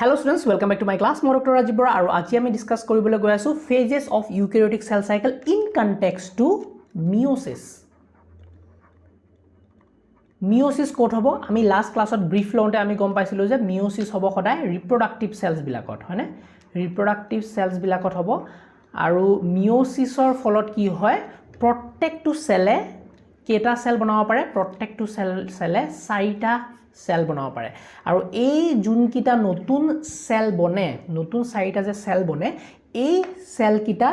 Hello students, welcome back to my class. Moi Dr. Rajiv Bora aru aji ami discuss koribole goi asu phases of eukaryotic cell cycle in context to meiosis. Meiosis kot hobo ami last class ot brief lonte ami gom paisilu je meiosis hobo khoday reproductive cells bilakot hoine reproductive cells bilakot hobo aru meiosis or folot ki hoy protect to cell e keta cell banaba pare protect to cell চাৰিটা cell বনাব পাৰে আৰু এই June কিটা নতুন cell বনে নতুন চাৰিটা যে সেল বনে এই সেল কিটা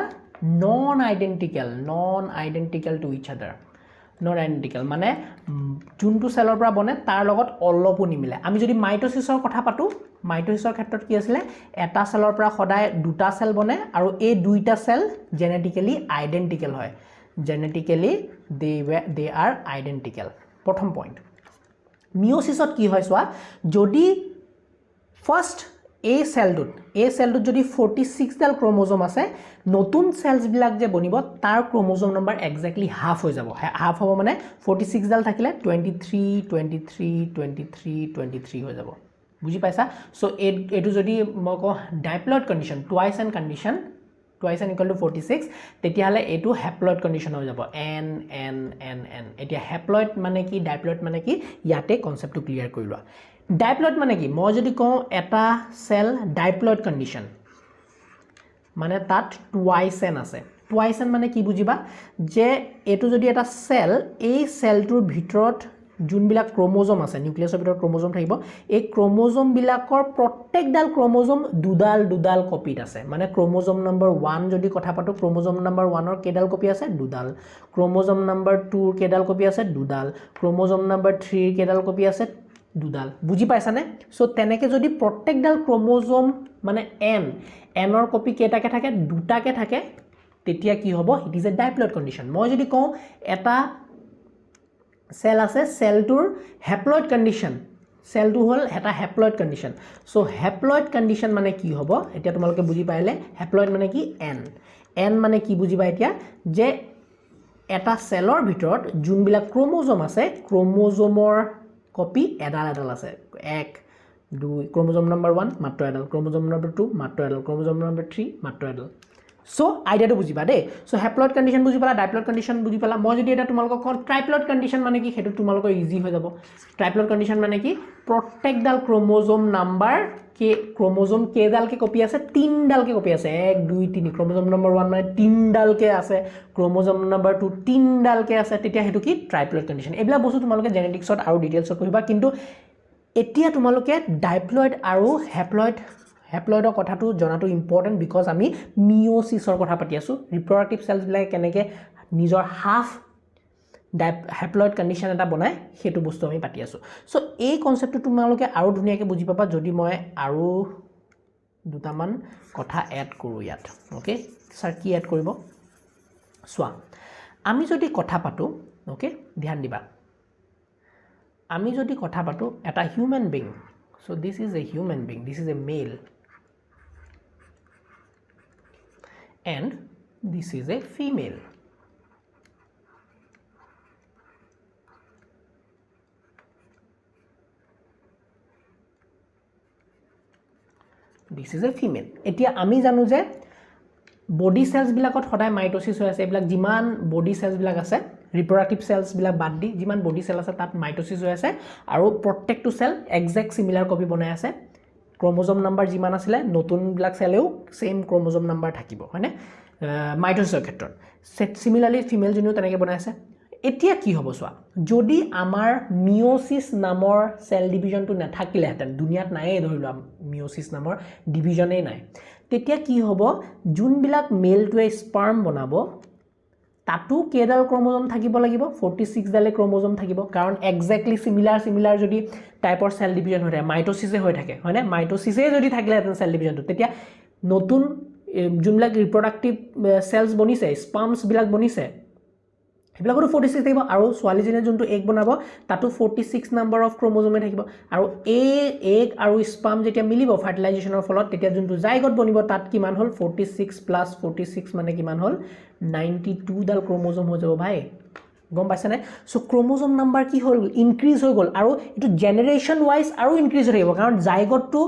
নন আইডেন্টিক্যাল টু ইচ আদাৰ নন আইডেন্টিক্যাল মানে জুনটো সেলৰ পৰা বনে তাৰ লগত অলপো নিমিলে আমি যদি মাইটোসিছৰ কথা পাতো মাইটোসিছৰ ক্ষেত্ৰত কি আছিল এটা সেলৰ পৰা সদায় দুটা সেল বনে আৰু এই দুইটা সেল জেনেটিক্যালি আইডেন্টিক্যাল হয় জেনেটিক্যালি they are identical প্ৰথম পইণ্ট মিওসিছত কি হয় সোয়া যদি ফাৰ্স্ট এ সেলটোত যদি 46 ডাল ক্ৰোমোজোম আছে নতুন সেলস বিলাক যে বনিব তাৰ ক্ৰোমোজোম নম্বৰ এক্স্যাক্টলি হাফ হৈ যাব হাফ হ'ব মানে 46 ডাল থাকিলে 23 হৈ যাব বুজি পাইছা সো এটো যদি মক ডাইপ্লয়েড condition twice n equal to 46 তেতিয়া হলে এটো হ্যাপ্লয়েড কন্ডিশন হৈ যাব n এতিয়া হ্যাপ্লয়েড মানে কি ডাইপ্লয়েড মানে কি ইয়াতে কনসেপ্টটো ক্লিয়ার কৰি লোৱা ডাইপ্লয়েড মানে কি মই যদি কওঁ এটা সেল ডাইপ্লয়েড কন্ডিশন মানে তাত twice n আছে twice n মানে কি বুজিবা যে এটো যদি এটা সেল এই সেলটোৰ ভিতৰত যোনবিলাক ক্ৰোমোজোম আছে নিউক্লিয়াছৰ ভিতৰত ক্ৰোমোজোম থাকিব এই ক্ৰোমোজোম বিলাকৰ প্ৰত্যেকডাল ক্ৰোমোজোম দুডাল কপিত আছে মানে ক্ৰোমোজোম নম্বৰ 1 যদি কথা পাতো ক্ৰোমোজোম নম্বৰ 1 ৰ কেডাল কপি আছে দুডাল ক্ৰোমোজোম নম্বৰ 2 ৰ কেডাল কপি আছে দুডাল ক্ৰোমোজোম নম্বৰ 3 ৰ কেডাল কপি আছে দুডাল বুজি পাইছানে সো তেনেকে যদি প্ৰত্যেকডাল ক্ৰোমোজোম মানে n ৰ কপি কেটাকে থাকে দুটাকে থাকে তেতিয়া কি হ'ব ইট ইজ এ ডাইপ্লয়েড কন্ডিশন মই যদি কওঁ এটা সেল আছে সেলটোৰ হ্যাপ্লয়েড কন্ডিশন সেলটো হল এটা haploid condition so haploid condition মানে কি হ'ব এতিয়া তোমালোকে বুজি পাইলে হ্যাপ্লয়েড মানে কি n মানে কি বুজিবা এতিয়া যে এটা সেলৰ ভিতৰত যোনবিলাক ক্ৰোমোজোম আছে ক্ৰোমোজোমৰ কপি এডাল আছে 1 2 ক্ৰোমোজোম নম্বৰ 1 মাত্ৰ এডাল ক্ৰোমোজোম নম্বৰ 2 মাত্ৰ এডাল ক্ৰোমোজোম নম্বৰ 3 মাত্ৰ এডাল সো আইডিয়াটো বুজিবা দে সো হ্যাপ্লয়েড কন্ডিশন বুজি পালা ডাইপ্লয়েড কন্ডিশন বুজি পালা মই যদি এটা তোমালোকক কোন ট্ৰাইপ্লয়েড কন্ডিশন মানে কি হেতু তোমালোকৰ ইজি হৈ যাব ট্ৰাইপ্লয়েড কন্ডিশন মানে কি প্ৰত্যেকডাল ক্ৰোমোজোম নাম্বাৰ কে ক্ৰোমোজোম কেডালকে কপি আছে 3 ডালকে কপি আছে 1 2 3 ক্ৰোমোজোম নম্বৰ 1 মানে 3 ডালকে আছে ক্ৰোমোজোম নম্বৰ 2 3 ডালকে আছে তেতিয়া হেতু কি ট্ৰাইপ্লয়েড কন্ডিশন এবলা বস্তু তোমালোকে জেনেটিক্সত আৰু ডিটেইলছত পঢ়িবা কিন্তু এতিয়া তোমালোকে ডাইপ্লয়েড আৰু হ্যাপ্লয়েডৰ কথাটো জনাটো ইম্পৰ্টেন্ট বিকজ আমি মিওসিছৰ কথা পাতি আছো ৰিপ্ৰডাক্টিভ সেলস বিলাক কেনেকে নিজৰ হাফ হ্যাপ্লয়েড কন্ডিশন এটা বনায় হেতু বস্তু আমি পাতি আছো সো এই কনসেপ্টটো তোমালোকে আৰু ধুনিয়াকে বুজি পাবা যদি মই আৰু দুটামান কথা এড কৰো ইয়াত ওকে স্যাৰ কি এড কৰিব সোৱা আমি যদি কথা পাতো ওকে ধ্যান দিবা আমি যদি কথা পাতো এটা human being so this is a human being this is a male and this is a female this is a female এতিয়া আমি জানো যে বডি সেলস বিলাকত সদায় মাইটোসিস হৈ আছে এবিলাক যিমান বডি সেলস বিলাক আছে ৰিপ্ৰডাক্টিভ সেলস বিলাক বাদ দি যিমান বডি সেল আছে তাত মাইটোসিস হৈ আছে আৰু প্ৰত্যেকটো সেল এক্সাক্ট সিমিলাৰ কপি বনাই আছে ক্ৰোমোজোম নাম্বাৰ যিমান আছিল নতুন বিলাক সেলেও সেম ক্ৰোমোজোম নাম্বাৰ থাকিব হয়নে মাইটোসিছৰ ক্ষেত্ৰত সিমিলাৰলি ফিমেল জনিও তেনেকে বনাই আছে এতিয়া কি হ'ব সোৱা যদি আমাৰ মিওসিস নামৰ সেল ডিভিজনটো নাথাকিলেহেঁতেন দুনিয়াত নাইয়ে ধৰিলো মিওসিস নামৰ ডিভিজনেই নাই তেতিয়া কি হ'ব যোনবিলাক মেলটোৱে স্পাৰ্ম বনাব তাতো কেডাল ক্ৰোমোজোম থাকিব লাগিব 46 ডালে ক্ৰোমোজোম থাকিব কাৰণ এক্স্যাক্টলি সিমিলাৰ যদি টাইপৰ সেল ডিভিজন হৈ থাকে মাইটোসিসে হৈ থাকে হয়নে মাইটোসিসে যদি থাকিলেহেঁতেন সেল ডিভিজনটো তেতিয়া নতুন যোনবিলাক ৰিপ্ৰডাক্টিভ সেলস বনিছে স্পাৰ্মছ বিলাক বনিছে হেবিলাকটো 46 থাকিব আৰু ছোৱালীজনে যোনটো এগ বনাব তাতো 46 নাম্বাৰ অফ ক্ৰোমোজোমে থাকিব আৰু এগ আৰু স্পাৰ্ম যেতিয়া মিলিব ফাৰ্টিলাইজেচনৰ ফলত তেতিয়া যোনটো জাইগট বনিব তাত কিমান হল 46 প্লাস 46 মানে কিমান হল 92 ডাল ক্ৰোমোজোম হৈ যাব ভাই গম পাইছানে সো ক্ৰোমোজোম নাম্বাৰ কি হল ইনক্ৰিজ হৈ গল আৰু এটো জেনাৰেশন ওয়াইজ আৰু ইনক্ৰিজ হৈ থাকিব কাৰণ জাইগটটো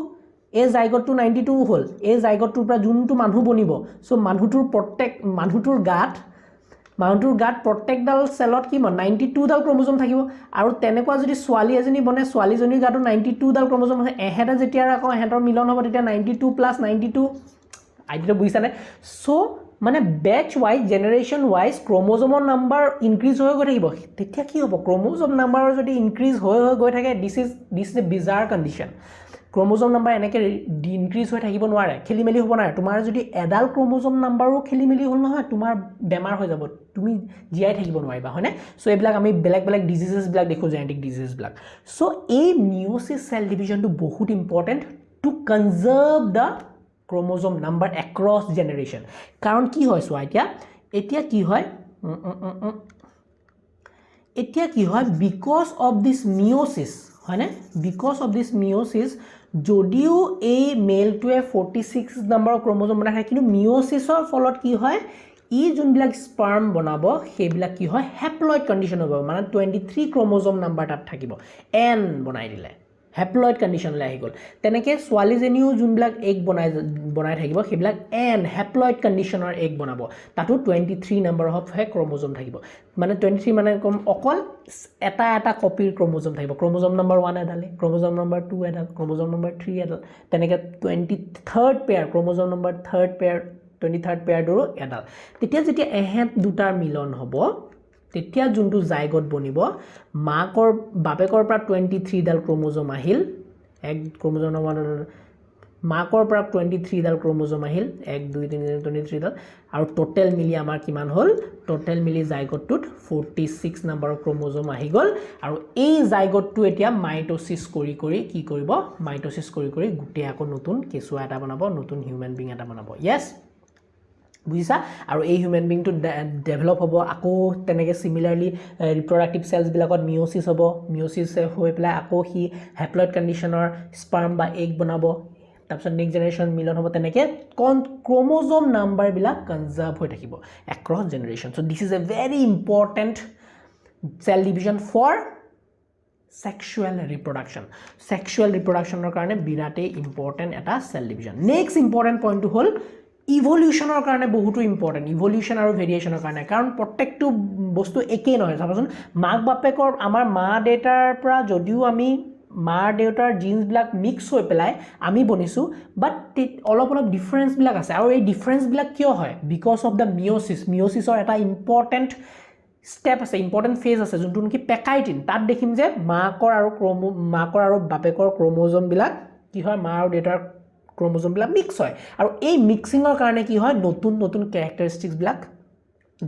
এই জাইগটটো 92 হ'ল এই জাইগটটোৰ পৰা যোনটো মানুহ বনিব সো মানুহটোৰ গাত প্ৰত্যেকডাল সেলত কি 92 ডাল ক্ৰোমোজোম থাকিব আৰু তেনেকুৱা যদি ছোৱালী এজনী বনে ছোৱালীজনীৰ গাতো 92 ডাল ক্ৰোমোজোম আছে এহেটা যেতিয়া আকৌ এহেতৰ মিলন হ'ব তেতিয়া 92 + 92 আইডিয়াটো বুজিছানে সো মানে ব্যাচ ওয়াইজ জেনারেশন ওয়াইজ ক্ৰোমোজোমৰ নাম্বাৰ ইনক্ৰিজ হৈ গৈ থাকিব তেতিয়া কি হ'ব ক্ৰোমোজোম নাম্বাৰৰ যদি ইনক্ৰিজ হৈ গৈ থাকে this is a bizarre condition chromosome number এনেকে ইনক্ৰিজ হৈ থাকিব নোৱাৰে খেলিমেলি হ'ব নোৱাৰে তোমাৰ যদি এডাল ক্ৰোমোজোম নাম্বাৰো খেলিমেলি হ'ল নহয় তোমাৰ বেমাৰ হৈ যাব তুমি জিয়াই থাকিব নোৱাৰিবা হয়নে সো এইবিলাক আমি বেলেগ বেলেগ ডিজিজেস বিলাক দেখো জেনেটিক ডিজিজেস বিলাক সো এই মিয়োসিস সেল ডিভিজনটো বহুত ইম্পৰ্টেন্ট টু কনজাৰ্ভ দা ক্ৰোমোজোম নাম্বাৰ across generation কাৰণ কি হয় সো এতিয়া কি হয় because of this meiosis হয়নে because of this meiosis যদিও এই মেলটোৱে 46 নম্বৰ ক্ৰোমোজোম বনায় কিন্তু মিয়োসিসৰ ফলত কি হয় ই যোনবিলাক স্পাৰ্ম বনাব সেইবিলাক কি হয় হ্যাপ্লয়েড কন্ডিশন হ'ব মানে 23 ক্ৰোমোজোম নাম্বাৰ তাত থাকিব n বনাই দিলে হ্যাপ্লয়েড কন্ডিশন লাই গল তেনেকে ছোৱালীজনীও যোনবিলাক এগ বনাই থাকিব সেইবিলাক n হ্যাপ্লয়েড কন্ডিশনৰ এগ বনাব তাতো 23 নম্বৰ অফ ক্ৰোমোজোম থাকিব মানে 23 মানে অকল এটা কপিৰ ক্ৰোমোজোম থাকিব ক্ৰোমোজোম নম্বৰ 1 এডালে ক্ৰোমোজোম নম্বৰ 2 এডাল ক্ৰোমোজোম নম্বৰ 3 এডাল তেনেকে 23rd pair chromosome number 3rd pair 23rd পেয়াৰটো এডাল তেতিয়া যেতিয়া এহেত দুটাৰ মিলন হ'ব তেতিয়া যোনটো জাইগট বনিব মাকৰ বাপেকৰ পৰা 23 ডাল ক্ৰোমোজোম আহিল এক ক্ৰোমোজোম নম্বৰ মাকৰ পৰা 23 ডাল ক্ৰোমোজোম আহিল 1 2 3 23 ডাল আৰু টোটাল মিলি আমাৰ কিমান হ'ল টোটাল মিলি জাইগটটোত 46 নম্বৰ ক্ৰোমোজোম আহি গল আৰু এই জাইগটটো এতিয়া মাইটোসিস কৰি কি কৰিব মাইটোসিস কৰি গুটে আকৌ নতুন কেঁচুৱা এটা বনাব নতুন হিউম্যান বিং এটা বনাব ইয়েস বুজিছা আৰু এই হিউম্যান বিং টু ডেভেলপ হ'ব আকৌ তেনেকে সিমিলাৰলি ৰিপ্ৰডাক্টিভ সেলস বিলাকত মিয়োসিস হ'ব মিয়োসিস হৈ পেলাই আকৌ হি হ্যাপ্লয়েড কন্ডিশনৰ স্পাৰ্ম বা এগ বনাব তাৰপিছত নেক্সট জেনাৰেশন মিলন হ'ব তেনেকে ক্ৰোমোজোম নাম্বাৰ বিলাক কনজাৰ্ভ হৈ থাকিব across generation so this is a very important cell division for sexual reproductionৰ কাৰণে বিৰাটে ইম্পৰ্টেন্ট এটা সেল ডিভিজন নেক্সট ইম্পৰ্টেন্ট পইণ্টটো হ'ল ইভলিউশনৰ কাৰণে বহুতো ইম্পৰ্টেন্ট ইভলিউশন আৰু ভেৰিয়েশনৰ কাৰণে কাৰণ প্ৰত্যেকটো বস্তু একেই নহয় চাবাচোন মাক বাপেকৰ আমাৰ মা দেউতাৰ পৰা যদিও আমি মাৰ দেউতাৰ জিন্স বিলাক মিক্স হৈ পেলাই আমি বনিছো বাট অলপ ডিফাৰেন্স বিলাক আছে আৰু এই ডিফাৰেন্স বিলাক কিয় হয় বিকজ অফ দা মিয়োসিসৰ এটা ইম্পৰ্টেন্ট স্টেপ আছে ইম্পৰ্টেন্ট ফেজ আছে যোনটো নেকি পেকাইটিন তাত দেখিম যে মাকৰ আৰু বাপেকৰ ক্ৰোমোজোম বিলাক কি হয় মা আৰু দেউতাৰ ক্ৰোমোজোম বিলাক মিক্স হয় আৰু এই মিক্সিংৰ কাৰণে কি হয় নতুন ক্যাৰেক্টাৰিষ্টিক্স বিলাক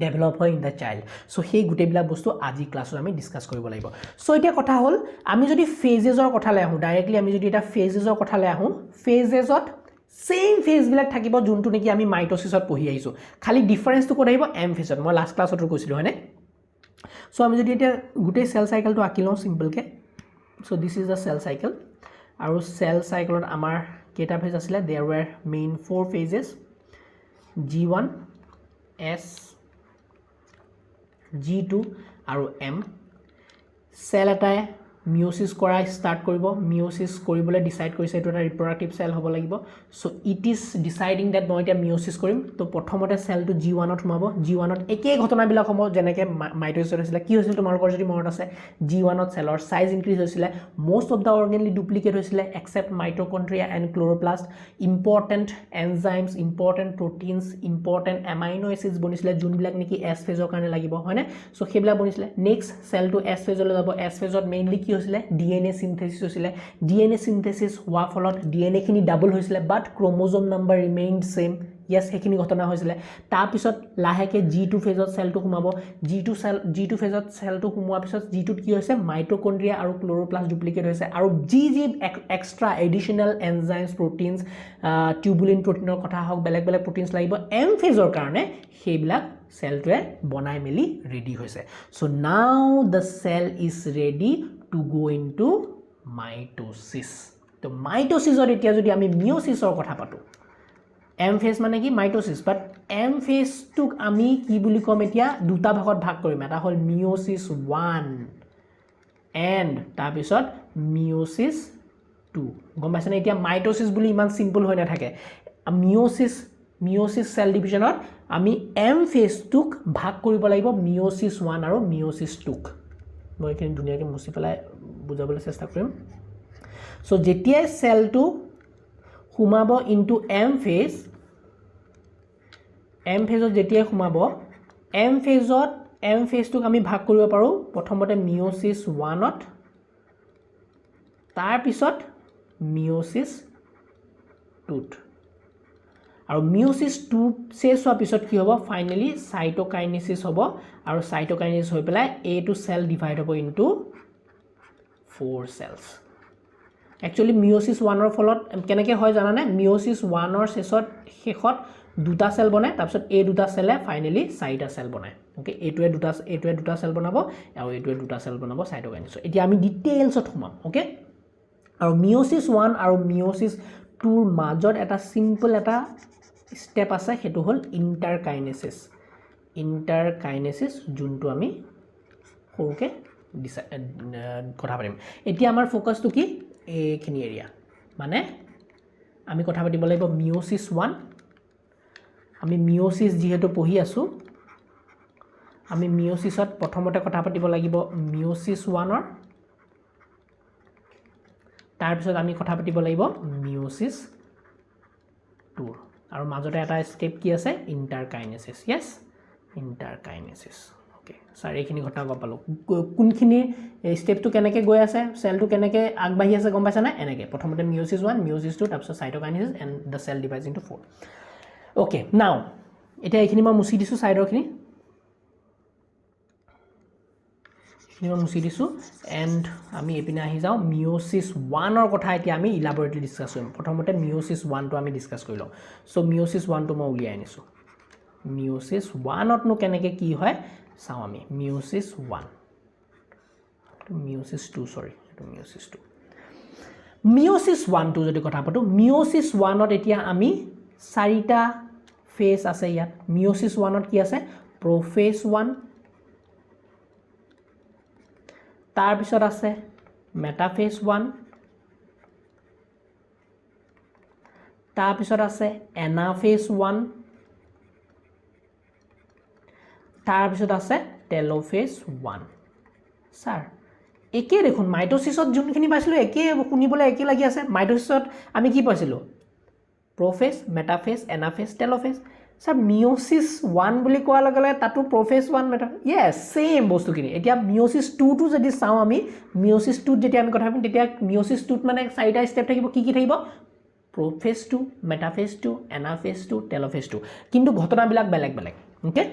ডেভেলপ হয় ইন দা চাইল্ড সো সেই গুটেবিলাক বস্তু আজি ক্লাছত আমি ডিসকাস কৰিব লাগিব সো এতিয়া কথা হ'ল আমি যদি ফেজেছৰ কথা লৈ আহো ডাইৰেক্টলি আমি যদি এটা ফেজেছৰ কথা লৈ আহো ফেজেছত সেম ফেজ বিলাক থাকিব যোনটো নেকি আমি মাইটোসিসত পঢ়ি আহিছো খালি ডিফাৰেন্সটো কোন আহিব এম ফেজত মই লাষ্ট ক্লাছতো কৈছিলো হয়নে সো আমি যদি এটা গুটে সেল সাইকেলটো আঁকি লওঁ সিম্পলকে so this is the cell cycle আৰু সেল সাইকেলত আমাৰ কেটা ফেজ আছিলে there were main 4 phases G1 S G2 আৰু M সেল এটাই মিয়োসিস কৰা স্টাৰ্ট কৰিব মিয়োসিস কৰিবলৈ ডিসাইড কৰিছে এটো এটা ৰিপ্ৰডাক্টিভ সেল হ'ব লাগিব so it is deciding that মই এটা মিয়োসিস কৰিম তো প্ৰথমতে সেলটো G1 ত সোমাব G1 ত একে ঘটনাবিলাক হ'ব যেনেকে মাইটোসিস হৈছিল কি হৈছিল তোমালোকৰ যদি মনত আছে G1 ত সেলৰ সাইজ ইনক্ৰিজ হৈছিল most of the organelle duplicate হৈছিল except mitochondria and chloroplast important enzymes important proteins important amino acids বনিছিল যোনবিলাক নেকি S ফেজৰ কাৰণে লাগিব হয়নে সো সেইবিলাক বনিছিল নেক্সট সেলটো S ফেজলৈ যাব S ফেজত মেইনলি কি হৈছিল DNA synthesis হৈছিল DNA synthesis হোৱা ফলত DNA খিনি ডাবল হৈছিল বাট ক্ৰোমোজোম নাম্বাৰ ৰিমেইনড সেম yes হেখিনি ঘটনা হৈছিল তাৰ পিছত লাহেকে G2 ফেজত সেলটো সোমাব G2 ফেজত সেলটো সোমোৱাৰ পিছত G2 কি হৈছে মাইটোকন্ড্ৰিয়া আৰু ক্লোৰোপ্লাষ্ট ডুপ্লিকেট হৈছে আৰু জি extra additional enzymes proteins tubulin প্ৰটিনৰ কথা হওক বেলেগ প্ৰটিনছ লাগিব এম ফেজৰ কাৰণে সেইবিলাক সেলটোৱে বনাই মেলি ৰেডি হৈছে so now the cell is ready to go into mitosis তো মাইটোসিসৰ এতিয়া যদি আমি মিয়োসিসৰ কথা পাতো এম ফেজ মানে কি মাইটোসিস বাট এম ফেজটোক আমি কি বুলি কম এতিয়া দুটা ভাগত ভাগ কৰিম এটা হ'ল মিয়োসিস 1 এন্ড তাৰ পিছত মিয়োসিস 2 গম পাইছেনে এতিয়া মাইটোসিস বুলি ইমান সিম্পল হৈ নাথাকে মিয়োসিস সেল ডিভিজনত আমি এম ফেজটোক ভাগ কৰিব লাগিব মিয়োসিস 1 আৰু মিয়োসিস 2 মই এখিনি ধুনিয়াকৈ মুছি পেলাই বুজাবলৈ চেষ্টা কৰিম সো যেতিয়া সেলটো সোমাব ইনটু এম ফেজত যেতিয়া সোমাব এম ফেজটোক আমি ভাগ কৰিব পাৰো প্ৰথমতে মিয়োসিস 1ত তাৰ পিছত মিয়োসিস 2ত আৰু মিয়োসিস 2 শেষ হোৱাৰ পিছত কি হ'ব ফাইনালি সাইটোকাইনেসিস হ'ব আৰু সাইটোকাইনেসিস হৈ পেলাই এ টু সেল ডিভাইড হ'ব ইনটু 4 cells একচুয়ালি মিয়োসিস 1 ৰ ফলত কেনেকৈ হয় জানানে মিয়োসিস 1 ৰ শেষত দুটা সেল বনায় তাৰপিছত এই দুটা সেলে ফাইনালি চাৰিটা সেল বনায় ওকে এইটোৱে দুটা সেল বনাব আৰু এইটোৱে দুটা সেল বনাব সাইটোকাইনেসিস এতিয়া আমি ডিটেইলছত সোমাম ওকে আৰু মিয়োসিস 1 আৰু মিয়োসিস 2 ৰ মাজত এটা সিম্পল এটা স্টেপ আছে হেতু হল ইন্টাৰকাইনেসিস যোনটো আমি সৰুকে কথা পাতিম এতিয়া আমাৰ ফোকাসটো কি এইখিনি এৰিয়া মানে আমি কথা পাতিব লাগিব মিয়োসিস 1 আমি মিয়োসিস যেহেতু পঢ়ি আছো আমি মিয়োসিসত প্ৰথমতে কথা পাতিব লাগিব মিয়োসিস 1 ৰ তাৰ পিছত আমি কথা পাতিব লাগিব মিয়োসিস 2 আৰু মাজতে এটা স্টেপ কি আছে ইন্টাৰকাইনেসিস यस ইন্টাৰকাইনেসিস ওকে স্যার এইখিনি ঘটনা গম পালো কোনখিনি স্টেপটো কেনেকৈ গৈ আছে সেলটো কেনেকৈ আগবাঢ়ি আছে গম পাইছা না এনেকৈ প্ৰথমতে মিয়োসিস 1 মিয়োসিস 2 তাৰপিছত cytokinesis and the cell divides into 4 okay now এটা এইখিনি মই মুছি দিছো সাইডৰখিনি মুছি দিছো এন্ড আমি এপিনে আহি যাও মিয়োসিস 1 ৰ কথা এতিয়া আমি ইলাবৰেটলি ডিসকাস কৰিম প্ৰথমতে মিয়োসিস 1 টো আমি ডিসকাস কৰিলো সো মিয়োসিস 1 টো মই উলিয়াই আনিছো মিয়োসিস 1 ত নো কেনেকৈ কি হয় চাও আমি মিয়োসিস 1 মিয়োসিস 2 সৰি এটো মিয়োসিস 2 মিয়োসিস 1 টো যদি কথা পাতো মিয়োসিস 1 ত এতিয়া আমি চাৰিটা ফেজ আছে ইয়াত মিয়োসিস 1 ত কি আছে প্ৰফেজ 1 তাৰ পিছত আছে মেটাফেজ 1 তাৰ পিছত আছে এনাফেজ 1 তাৰ পিছত আছে টেলোফেজ 1 স্যার একে দেখুন মাইটোসিসত যোনখিনি পাইছিলো একে শুনিবলৈ একে লাগি আছে মাইটোসিসত আমি কি পাইছিলো prophase metaphase anaphase telophase sir meiosis 1 বুলি কোৱা লগে তাতো প্ৰফেজ 1 মেটা ইয়েস সেম বস্তুখিনি এতিয়া মিয়োসিস 2 টো যদি চাও আমি মিয়োসিস 2 যেতিয়া আমি কথা পাতিম তেতিয়া মিয়োসিস 2 ত মানে চাৰিটা স্টেপ থাকিব কি থাকিব প্ৰফেজ 2 মেটাফেজ 2 এনাফেজ 2 টেলোফেজ 2 কিন্তু ঘটনাবিলাক বেলেগ ওকে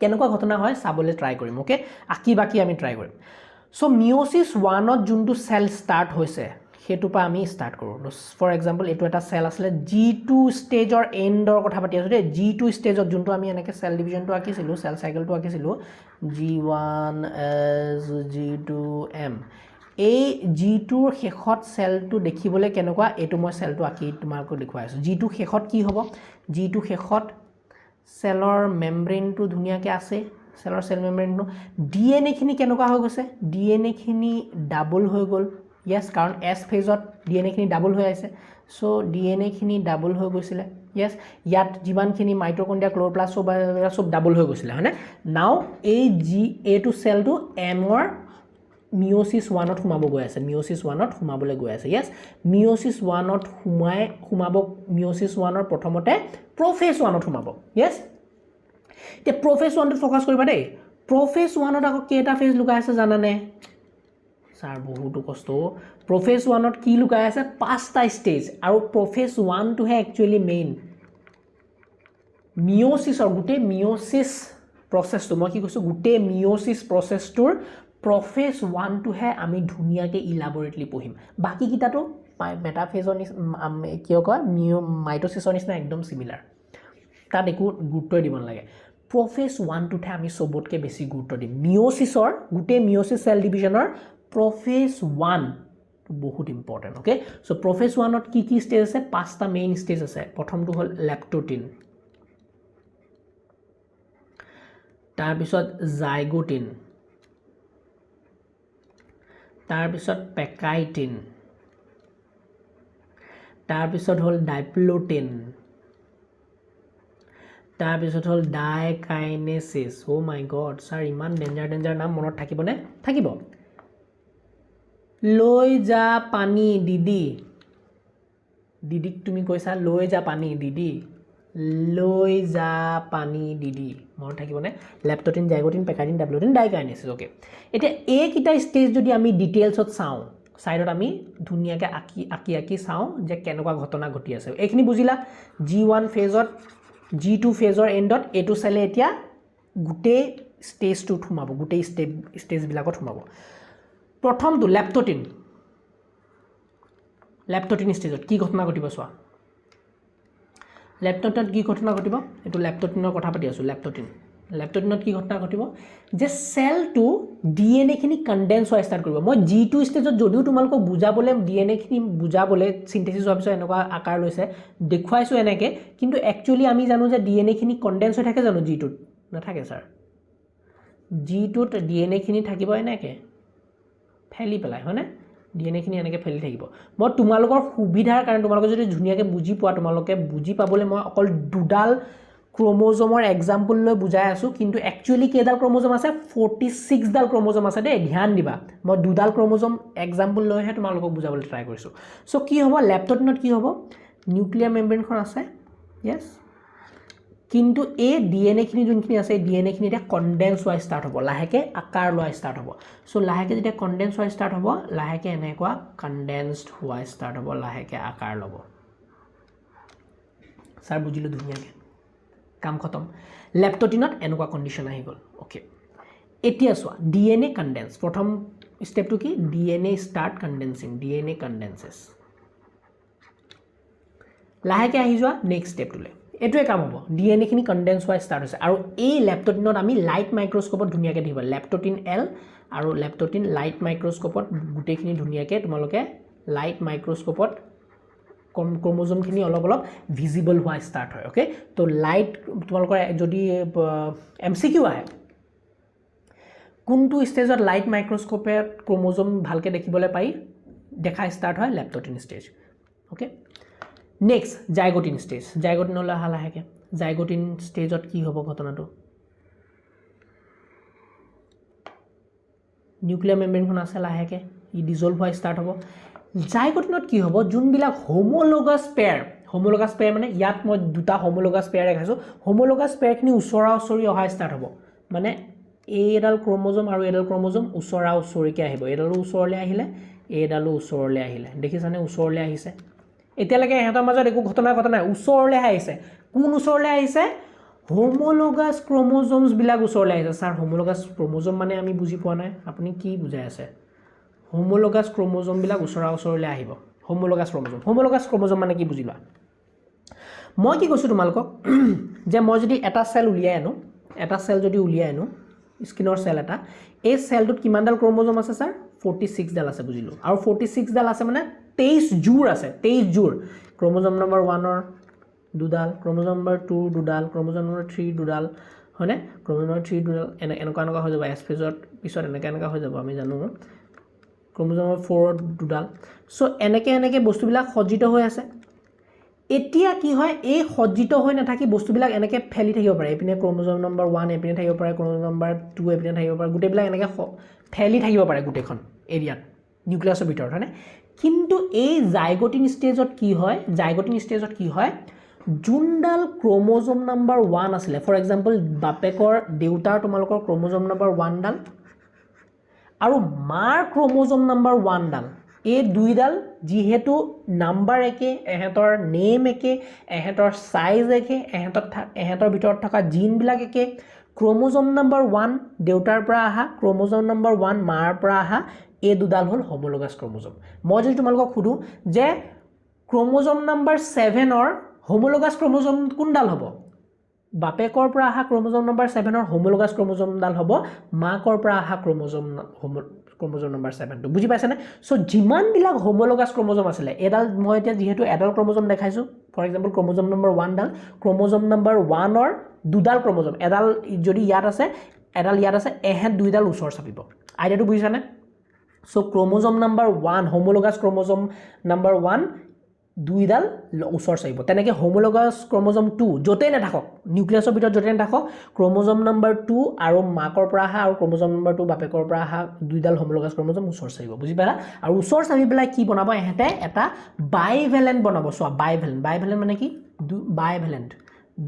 কেনেকুৱা ঘটনা হয় চাবলৈ ট্ৰাই কৰিম ওকে আকি বাকি আমি ট্ৰাই কৰিম সো মিয়োসিস 1 ত যোনটো সেল স্টাৰ্ট হৈছে হেতু পা আমি স্টাৰ্ট কৰো ফৰ এক্সাম্পল এটো এটা সেল আসলে G2 স্টেজৰ এন্ডৰ কথা পাতি আছো দে G2 স্টেজত যোনটো আমি এনেকে সেল ডিভিজনটো আকিছিলো সেল সাইকেলটো আকিছিলো G1 as G2M এই G2 ৰ শেষত সেলটো দেখিবলৈ কেনেকুৱা এটো মই সেলটো আকি তোমাক দেখুৱাই আছো G2 শেষত কি হ'ব G2 শেষত সেলৰ মেমব্ৰেনটো ধুনিয়াকৈ আছে সেলৰ সেল মেমব্ৰেনটো DNA খিনি কেনেকুৱা হৈ গৈছে DNA খিনি ডাবল হৈ গল yes কাৰণ S ফেজত DNA খিনি ডাবল হৈ আছে সো DNA খিনি ডাবল হৈ গৈছিল yes ইয়াত যিমানখিনি মাইটোকন্ড্ৰিয়া ক্লোৰোপ্লাস্ট সব ডাবল হৈ গৈছিল হয়নে নাও এই A2 সেলটো M ৰ মিয়োসিস 1 ত সোমাব গৈ আছে মিয়োসিস 1 ত সোমাবলৈ গৈ আছে yes মিয়োসিস 1 ত সোমাব মিয়োসিস 1 ৰ প্ৰথমতে প্ৰফেজ 1 ত সোমাব yes তে প্ৰফেজ 1 ত ফোকাস কৰিবা দেই প্ৰফেজ 1 ত আকৌ কেটা ফেজ লুকাই আছে জানানে স্যাৰ বহুতো কষ্ট প্ৰফেজ 1 ত কি লুকাই আছে পাঁচটা স্টেজ আৰু প্ৰফেজ 1 টো হে একচুয়ালি মেইন মিয়োসিসৰ গুটে মিয়োসিস প্ৰসেসটো মই কি কৈছো গুটে মিয়োসিস প্ৰসেসটোৰ প্ৰফেজ 1 টো হে আমি ধুনিয়াকৈ ইলাবৰেটলি পঢ়িম বাকি কিটাটো মেটাফেজৰ কি কয় মাইটোসিসৰ নিচিনা একদম সিমিলাৰ তাত একো গুৰুত্ব দিব নালাগে প্ৰফেজ 1 টোতে আমি সবতকে বেছি গুৰুত্ব দিম মিয়োসিসৰ গুটে মিয়োসিস সেল ডিভিজনৰ প্ৰফেজ 1 বহুত ইম্পৰ্টেন্ট ওকে সো প্ৰফেজ 1 ত কি স্টেজ আছে পাঁচটা মেইন স্টেজ আছে প্ৰথমটো হল লেক্টোটিন তাৰ পিছত জাইগোটিন তাৰ পিছত পেকাইটিন তাৰপিছত হ'ল ডাইপ্লোটেন তাৰপিছত হ'ল ডাইকাইনেচিছ অ' মাই গড ছাৰ ইমান ডেঞ্জাৰ নাম মনত থাকিবনে থাকিব লৈ যা পানী দিদিক তুমি কৈছা লৈ যা পানী দিদি লৈ যা পানী দিদি মনত থাকিবনে লেপটোটিন জাইগোটিন পেকাইটিন ডাইপ্লোটিন ডাইকাইনেচিছ ওকে এতিয়া এইকেইটা ষ্টেজ যদি আমি ডিটেইলছত চাওঁ সাইডত আমি ধুনিয়াকে আকি চাওঁ যে কেনেকুৱা ঘটনা ঘটি আছে এইখিনি বুজিলা G1 ফেজত G2 ফেজৰ এন্ডত এটো সেলে এতিয়া গুটে স্টেজ টু থুমাব গুটে স্টেজ বিলাকত থুমাব প্ৰথমটো লেপটোটিন স্টেজত কি ঘটনা ঘটিব সোৱা লেপটোটিনত কি ঘটনা ঘটিব এটো লেপটোটিনৰ কথা পাতি আছো লেপটোটিনত কি ঘটনা ঘটিব যে সেলটো ডিএনএ খিনি কনডেন্স হোৱা ষ্টাৰ্ট কৰিব মই G2 স্টেজত যদিও তোমালোকক বুজাবলে ডিএনএ খিনি বুজাবলে সিনথেসিস হোৱাৰ পিছত এনেকুৱা আকাৰ লৈছে দেখুৱাইছো এনেকে কিন্তু একচুয়ালি আমি জানো যে ডিএনএ খিনি কনডেন্স হৈ থাকে জানো G2 নাথাকে স্যাৰ G2 ত ডিএনএ খিনি থাকিব এনেকে ফেলি পেলাই হয়নে ডিএনএ খিনি এনেকে ফেলি থাকিব মই তোমালোকৰ সুবিধাৰ কাৰণে তোমালোকে যদি ধুনিয়াকে বুজি পোৱা তোমালোকে বুজি পাবলে মই অকল দুডাল ক্ৰোমোজোমৰ এক্সাম্পল লৈ বুজাই আছো কিন্তু একচুয়ালি কেডাল ক্ৰোমোজোম আছে 46 ডাল ক্ৰোমোজোম আছে দে ধ্যান দিবা মই দুডাল ক্ৰোমোজোম এক্সাম্পল লৈহে তোমালোকক বুজাবলৈ ট্ৰাই কৰিছো সো কি হ'ব লেপটোটিনত কি হ'ব নিউক্লিয়াৰ মেমব্ৰেনখন আছে यस কিন্তু এই ডিএনএ খিনি যোনখিনি আছে ডিএনএ খিনি এটা কনডেন্স হোৱা ষ্টাৰ্ট হ'ব লাহেকে আকাৰ লোৱা ষ্টাৰ্ট হ'ব সো লাহেকে যেতিয়া কনডেন্স হোৱা ষ্টাৰ্ট হ'ব লাহেকে এনেকুৱা কনডেন্সড হোৱা ষ্টাৰ্ট হ'ব লাহেকে আকাৰ ল'ব স্যাৰ বুজিলো ধুনিয়াকে কাম খতম লেপটোটিনত এনেকুৱা কন্ডিশন আহি গল ওকে এতিয়া সোৱা ডিএনএ কনডেন্স প্ৰথম স্টেপটো কি ডিএনএ স্টাৰ্ট কনডেন্সিং ডিএনএ কনডেন্সেস লাহেকে আহি যোৱা নেক্সট স্টেপটোলে এটোৱে কাম হ'ব ডিএনএ খিনি কনডেন্স হোৱা ষ্টাৰ্ট হৈছে আৰু এই লেপটোটিনত আমি লাইট মাইক্ৰোস্কোপত ধুনিয়াকে দেখিব লেপটোটিন এল আৰু লেপটোটিন লাইট মাইক্ৰোস্কোপত গুটেখিনি ধুনিয়াকে তোমালোকে লাইট মাইক্ৰোস্কোপত ক্ৰোমোজোম খিনি অলপ ভিজিবল হোৱা ষ্টাৰ্ট হয় ওকে তো লাইট তোমালোকৰ যদি এমসিকিউ আহে কোনটো ষ্টেজত লাইট মাইক্ৰোস্কোপে ক্ৰোমোজোম ভালকে দেখিবলৈ পাই দেখা ষ্টাৰ্ট হয় leptotene stage okay next zygotene stage জাইগোটিনলৈ হালাহেকে জাইগোটিন ষ্টেজত কি হ'ব ঘটনাটো নিউক্লিয়াৰ মেমব্ৰেনখন আছে লাহেকে ই ডিজলভ হোৱা ষ্টাৰ্ট হ'ব জাইগোটিনত কি হ'ব যোনবিলাক হোমোলোগাছ পেয়াৰ মানে ইয়াত মই দুটা হোমোলোগাছ পেয়াৰ দেখাইছো হোমোলোগাছ পেয়াৰখিনি ওচৰা ওচৰি অহা ষ্টাৰ্ট হ'ব মানে এডাল ক্ৰোমোজোম আৰু এডাল ক্ৰোমোজোম ওচৰা ওচৰিকে আহিব এডালো ওচৰলৈ আহিলে এডালো ওচৰলৈ আহিলে দেখিছানে ওচৰলৈ আহিছে এতিয়ালৈকে এহঁতৰ মাজত একো ঘটনা নাই ওচৰলৈ আহিছে কোন ওচৰলৈ আহিছে হোমোলোগাছ ক্ৰোমোজোমছ বিলাক ওচৰলৈ আহিছে স্যাৰ হোমোলোগাছ ক্ৰোমোজোম মানে আমি বুজি পোৱা নাই আপুনি কি বুজাই আছে হোমোলোগাছ ক্ৰোমোজোম বিলাক ওচৰা ওচৰলৈ আহিব হোমোলোগাছ ক্ৰোমোজোম মানে কি বুজিলা মই কি কৈছো তোমালোকক যে মই যদি এটা সেল উলিয়াই আনো স্কিনৰ সেল এটা এই সেলটোত কিমানডাল ক্ৰোমোজোম আছে স্যাৰ 46 ডাল আছে বুজিলো আৰু 46 ডাল আছে মানে 23 জোৰ আছে 23 জোৰ ক্ৰোমোজোম নম্বৰ 1 ৰ দুডাল ক্ৰোমোজোম নম্বৰ 2 দুডাল ক্ৰোমোজোম নম্বৰ 3 দুডাল হয়নে ক্ৰোমোজোম নম্বৰ 3 দুডাল এনেকুৱা হৈ যাব এছ ফেজত পিছত এনেকুৱা হৈ যাব আমি জানো ক্ৰোমোজোম নম্বৰ 4 দুডাল সো এনেকে বস্তুবিলাক সজ্জিত হৈ আছে এতিয়া কি হয় এই সজ্জিত হৈ নাথাকি বস্তুবিলাক এনেকে ফেলি থাকিব পাৰে এপিনে ক্ৰোমোজোম নম্বৰ 1 এপিনে থাকিব পাৰে ক্ৰোমোজোম নম্বৰ 2 এপিনে থাকিব পাৰে গুটেবিলাক এনেকে ফেলি থাকিব পাৰে গুটেখন এৰিয়াত নিউক্লিয়াছৰ ভিতৰত হয়নে কিন্তু এই জাইগোটিন ষ্টেজত কি হয় যোনডাল ক্ৰোমোজোম নম্বৰ 1 আছিলে ফৰ এক্সাম্পল বাপেকৰ দেউতাৰ তোমালোকৰ ক্ৰোমোজোম নম্বৰ 1 ডাল আৰু মাৰ ক্ৰোমোজোম নম্বৰ 1 ডাল এই দুইডাল যিহেতু নাম্বাৰ একে এহেতৰ নেম একে এহেতৰ সাইজ একে এহেতৰ ভিতৰত থকা জিন বিলাক একে ক্ৰোমোজোম নম্বৰ 1 দেউতাৰ পৰা আহা ক্ৰোমোজোম নম্বৰ 1 মাৰ পৰা আহা এই দুডাল হল হোমোলোগাছ ক্ৰোমোজোম মই যদি তোমালোকক খুদু যে ক্ৰোমোজোম নম্বৰ 7 ৰ হোমোলোগাছ ক্ৰোমোজোম কোনডাল হ'ব বাপেকৰ পৰা আহা ক্ৰোমোজোম নম্বৰ 7 ৰ হোমোলোগাছ ক্ৰোমোজোম ডাল হ'ব মাকৰ পৰা আহা ক্ৰোমোজোম নম্বৰ 7 টো বুজি পাইছানে সো যিমান বিলাক হোমোলোগাছ ক্ৰোমোজোম আছিলে এডাল মই এতিয়া যেহেতু এডাল ক্ৰোমোজোম দেখাইছো ফৰ এক্সাম্পল ক্ৰোমোজোম নম্বৰ 1 ডাল ক্ৰোমোজোম নম্বৰ 1 ৰ দুডাল ক্ৰোমোজোম এডাল যদি ইয়াত আছে এডাল ইয়াত আছে এহেত দুইডাল ওচৰ চাপিব আইডিয়াটো বুজিছানে সো ক্ৰোমোজোম নম্বৰ 1 হোমোলোগাছ ক্ৰোমোজোম নম্বৰ 1 দুইডাল ওচৰ চাইব তেনেকৈ হোমোলগাছ ক্ৰমোজম 2 য'তেই নাথাকক নিউক্লিয়াছৰ ভিতৰত য'তেই নাথাকক ক্ৰমোজম নম্বৰ 2 আৰু মাকৰ পৰা আহা আৰু ক্ৰমোজম নম্বৰ 2 বাপেকৰ পৰা আহা দুইডাল হোমোলগাছ ক্ৰমোজম ওচৰ চাইব বুজি পালা আৰু ওচৰ চাই পেলাই কি বনাব এহেতে এটা বাইভেলেন্ট বনাব চোৱা বাইভেলেন্ট মানে কি বাইভেলেন্ট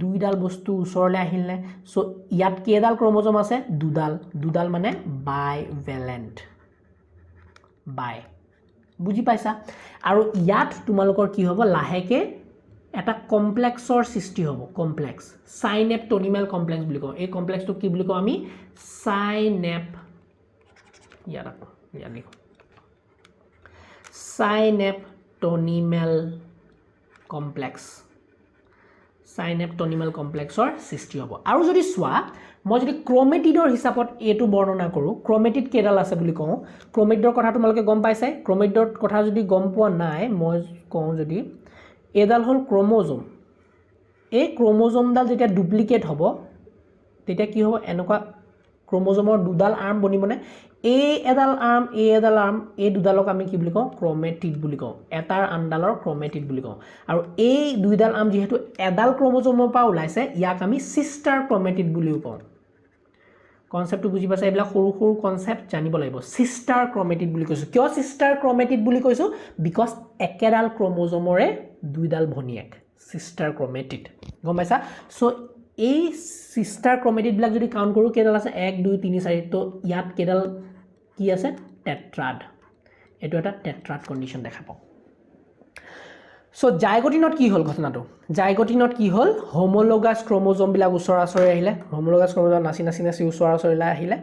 দুইডাল বস্তু ওচৰলৈ আহিলে সো ইয়াত কেইডাল ক্ৰমোজম আছে দুডাল মানে বাইভেলেন্ট বাই বুজি পাইছা আৰু ইয়াত তোমালোকৰ কি হ'ব লাহেকে এটা কমপ্লেক্সৰ সৃষ্টি হ'ব কমপ্লেক্স সাইনেপটোনিমেল কমপ্লেক্স বুলি কওঁ এই কমপ্লেক্সটো কি বুলি কওঁ আমি সাইনেপটোনিমেল কমপ্লেক্সৰ সৃষ্টি হ'ব আৰু যদি চোৱা মই যদি ক্ৰোমেটিডৰ হিচাপত এটো বৰ্ণনা কৰোঁ ক্ৰোমেটিড কেইডাল আছে বুলি কওঁ ক্ৰোমেটিডৰ কথা তোমালোকে গম পাইছে ক্ৰোমেটিডৰ কথা যদি গম পোৱা নাই মই কওঁ যদি এডাল হ'ল ক্ৰোমোজোম এই ক্ৰোমোজোমডাল যেতিয়া ডুপ্লিকেট হ'ব তেতিয়া কি হ'ব এনেকুৱা ক্ৰোমোজোমৰ দুডাল আৰ্ম বনিবনে এই এডাল আৰ্ম এই দুডালক আমি কি বুলি কওঁ ক্ৰোমেটিড বুলি কওঁ এটাৰ আনডালৰ ক্ৰোমেটিড বুলি কওঁ আৰু এই দুইডাল আৰ্ম যেহেতু এডাল ক্ৰোমোজোমৰ পৰা ওলাইছে ইয়াক আমি সিস্টাৰ ক্ৰোমেটিড বুলিও কওঁ কনসেপ্টটো বুজি পাইছা এইবিলাক সৰু সৰু কনসেপ্ট জানিব লাগিব সিস্টাৰ ক্ৰোমেটিড বুলি কৈছো কিয় সিস্টাৰ ক্ৰোমেটিড বুলি কৈছো বিকজ একেডাল ক্ৰোমোজোমৰে দুইডাল ভনিয়েক সিস্টাৰ ক্ৰোমেটিড গম পাইছা সো এই সিস্টাৰ ক্ৰোমেটিড বিলাক যদি কাউন্ট কৰো কেডাল আছে 1 2 3 4 তো ইয়াত কেডাল কি আছে টেট্ৰাড এটো এটা টেট্ৰাড কন্ডিশন দেখা পাও সো জাইগোটিনত কি হল ঘটনাটো জাইগোটিনত কি হল হোমোলগাছ ক্ৰোমোজোম বিলাক ওচৰা-ওচৰি আহিলে হোমোলগাছ ক্ৰোমোজোম নাছি ওচৰা-ওচৰিলৈ আহিলে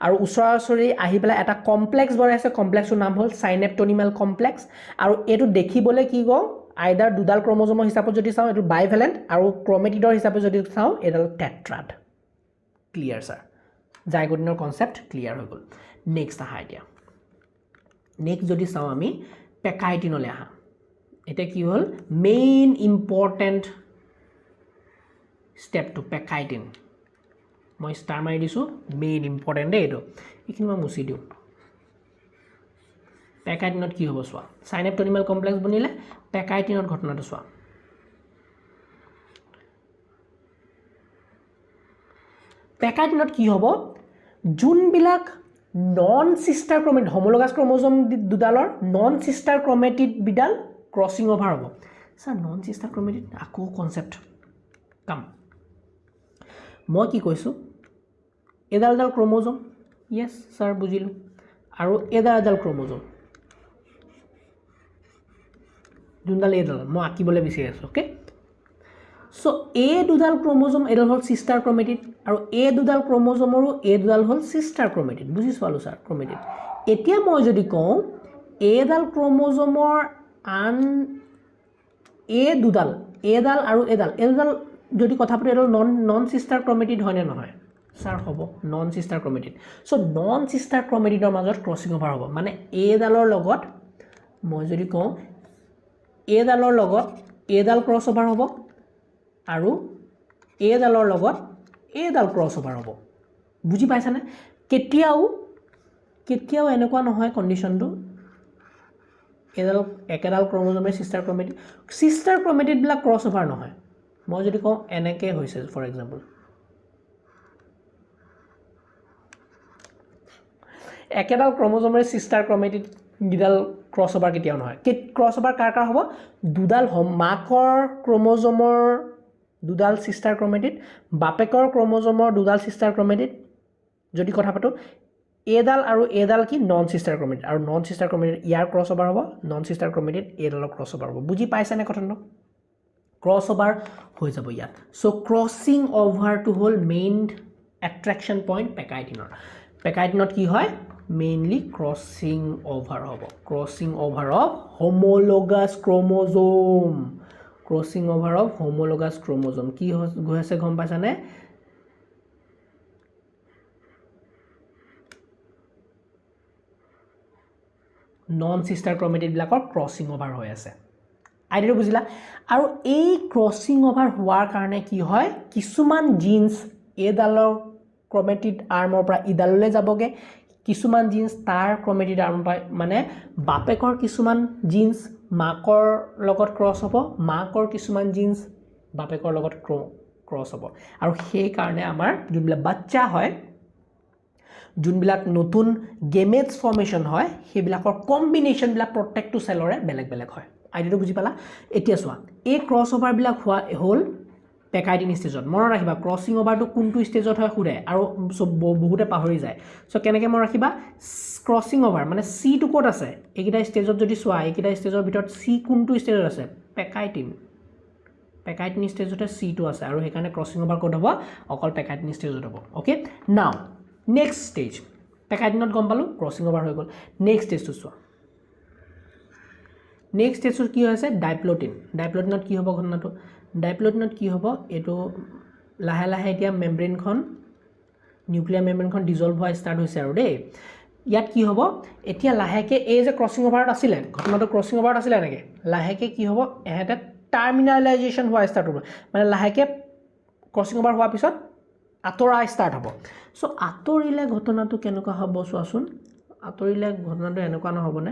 আৰু ওচৰা-ওচৰি আহি পেলাই এটা কমপ্লেক্স বনাইছে কমপ্লেক্সৰ নাম হল সাইনেপটোনিমেল কমপ্লেক্স আৰু এটো দেখিবলৈ কি গো আইদাৰ দুডাল ক্ৰোমোজোমৰ হিচাপত যদি চাও এটো বাইভেলেন্ট আৰু ক্ৰোমেটিডৰ হিচাপত যদি চাও এডাল টেট্ৰাড ক্লিয়াৰ স্যাৰ জাইগোটিনৰ কনসেপ্ট ক্লিয়াৰ হৈ গল নেক্সট আহা এতিয়া নেক্সট যদি চাও আমি পেকাইটিনলৈ আহা এটা কি হল মেইন ইম্পৰ্টেন্ট স্টেপ টু পেকাইটিন মই স্টাৰ মাৰি দিছো মেইন ইম্পৰ্টেন্ট এটো ইখিনি মই মুছি দিও পেকাইটিনত কি হ'ব চোৱা সাইনেপটোনিমেল কমপ্লেক্স বনিলে পেকাইটিনত ঘটনাটো চোৱা পেকাইটিনত কি হ'ব যোনবিলাক নন সিস্টাৰ ক্ৰোমেটিড হোমোলগাছ ক্ৰোমোজোম দুডালৰ নন সিস্টাৰ ক্ৰোমেটিড বিডাল ক্ৰসিং ওভাৰ হ'ব স্যাৰ নন সিস্টাৰ ক্ৰোমেটিড আকো কনসেপ্ট কাম মই কি কৈছো এডাল ক্ৰোমোজোম ইয়েস স্যাৰ বুজিলো আৰু এডাল ক্ৰোমোজোম দুডাল এডাল মই আকিবলৈ বিচাৰি আছো ওকে সো এ দুডাল ক্ৰোমোজোম এডাল হল সিস্টাৰ ক্ৰোমেটিড আৰু এ দুডাল ক্ৰোমোজোমৰো এ দুডাল হল সিস্টাৰ ক্ৰোমেটিড বুজি পালো স্যাৰ ক্ৰোমেটিড এতিয়া মই যদি কওঁ এডাল ক্ৰোমোজোমৰ আন এডাল আৰু এডাল যদি কথা পাতো এডাল নন সিস্টাৰ ক্ৰোমেটিড হয় নে নহয় স্যাৰ হ'ব নন সিস্টাৰ ক্ৰোমেটিড সো নন সিস্টাৰ ক্ৰোমেটিডৰ মাজত ক্ৰসিং ওভাৰ হ'ব মানে এডালৰ লগত মই যদি কওঁ এডালৰ লগত এডাল ক্ৰস ওভাৰ হ'ব আৰু এডালৰ লগত এডাল ক্ৰস ওভাৰ হ'ব বুজি পাইছানে কেতিয়াও এনেকুৱা নহয় কন্ডিশনটো একেডাল ক্ৰোমোজোমে সিস্টাৰ ক্ৰোমেটিড বিলাক ক্ৰস ওভাৰ নহয় মই যদি কওঁ এনেকে হৈছে ফৰ এক্সাম্পল একেডাল ক্ৰোমোজোমে সিস্টাৰ ক্ৰোমেটিড গিডাল ক্ৰস ওভাৰ কেতিয়াও নহয় ক্ৰস ওভাৰ কাৰ হ'ব দুডাল মাকৰ ক্ৰোমোজোমৰ দুডাল সিস্টাৰ ক্ৰোমেটিড বাপেকৰ ক্ৰোমোজোমৰ দুডাল সিস্টাৰ ক্ৰোমেটিড যদি কথা পাতো এডাল আৰু এডাল কি নন সিস্টাৰ ক্ৰোমেটিড আৰু নন সিস্টাৰ ক্ৰোমেটিড ইয়াৰ ক্ৰস ওভাৰ হ'ব নন সিস্টাৰ ক্ৰোমেটিড এডালৰ ক্ৰস ওভাৰ হ'ব বুজি পাইছানে কথাটো ক্ৰস ওভাৰ হৈ যাব ইয়াত সো ক্ৰসিং ওভাৰটো হ'ল মেইন এট্ৰাকশন পইণ্ট পেকাইটিনত কি হয় মেইনলি ক্ৰসিং ওভাৰ হ'ব ক্ৰসিং ওভাৰ অফ হোমোলগাছ ক্ৰোমোজোম ক্ৰসিং ওভাৰ অফ হোমোলগাছ ক্ৰোমোজোম কি হৈ আছে গম পাইছানে নন সিস্টাৰ ক্ৰোমেটিড বিলাকৰ ক্ৰসিং ওভাৰ হৈ আছে আইডিয়াটো বুজিলা আৰু এই ক্ৰসিং ওভাৰ হোৱাৰ কাৰণে কি হয় কিছুমান জিন্স এডালৰ ক্ৰোমেটিড আৰ্মৰ পৰা ইডাললৈ যাবগে কিছুমান জিন্স তাৰ ক্ৰমেটিড আৰম্ভ পায় মানে বাপেকৰ কিছুমান জিন্স মাকৰ লগত ক্ৰছ হ'ব মাকৰ কিছুমান জিন্স বাপেকৰ লগত ক্ৰছ হ'ব আৰু সেই কাৰণে আমাৰ যোনবিলাক বাচ্চা হয় যোনবিলাক নতুন গেমেটছ ফৰ্মেশ্যন হয় সেইবিলাকৰ কম্বিনেশ্যনবিলাক প্ৰত্যেকটো চেলৰে বেলেগ বেলেগ হয় আইডিয়াটো বুজি পালা এতিয়া চোৱা এই ক্ৰছ অভাৰবিলাক হোৱা হ'ল পেকাইটিন ষ্টেজত মনত ৰাখিবা ক্ৰছিং অভাৰটো কোনটো ষ্টেজত হয় সুধে আৰু বহুতে পাহৰি যায় চ' কেনেকৈ মনত ৰাখিবা ক্ৰছিং অভাৰ মানে চিটো ক'ত আছে এইকেইটা ষ্টেজত যদি চোৱা এইকেইটা ষ্টেজৰ ভিতৰত চি কোনটো ষ্টেজত আছে পেকাইটিন ষ্টেজতে চিটো আছে আৰু সেইকাৰণে ক্ৰছিং অভাৰ ক'ত হ'ব অকল পেকাইটিন ষ্টেজত হ'ব অ'কে নাও নেক্সট ষ্টেজ পেকাইটিনত গম পালোঁ ক্ৰছিং অভাৰ হৈ গ'ল নেক্সট ষ্টেজটো চোৱা নেক্সট ষ্টেজটোত কি হৈ আছে ডাইপ্লটিনত কি হ'ব ঘটনাটো ডাইপ্লটিনত কি হ'ব এইটো লাহে লাহে এতিয়া মেমব্ৰেইনখন নিউক্লিয়াৰ মেমব্ৰেইনখন ডিজলভ হোৱা ষ্টাৰ্ট হৈছে আৰু দেই ইয়াত কি হ'ব এতিয়া লাহেকৈ এই যে ক্ৰছিং অভাৰত আছিলে ঘটনাটো ক্ৰছিং অভাৰত আছিলে এনেকৈ লাহেকৈ কি হ'ব এহেঁতে টাৰ্মিনালাইজেশ্যন হোৱা ষ্টাৰ্ট হ'ব মানে লাহেকৈ ক্ৰছিং অভাৰ হোৱাৰ পিছত আঁতৰা ষ্টাৰ্ট হ'ব চ' আঁতৰিলে ঘটনাটো কেনেকুৱা হ'ব চোৱাচোন আঁতৰিলে ঘটনাটো এনেকুৱা নহ'বনে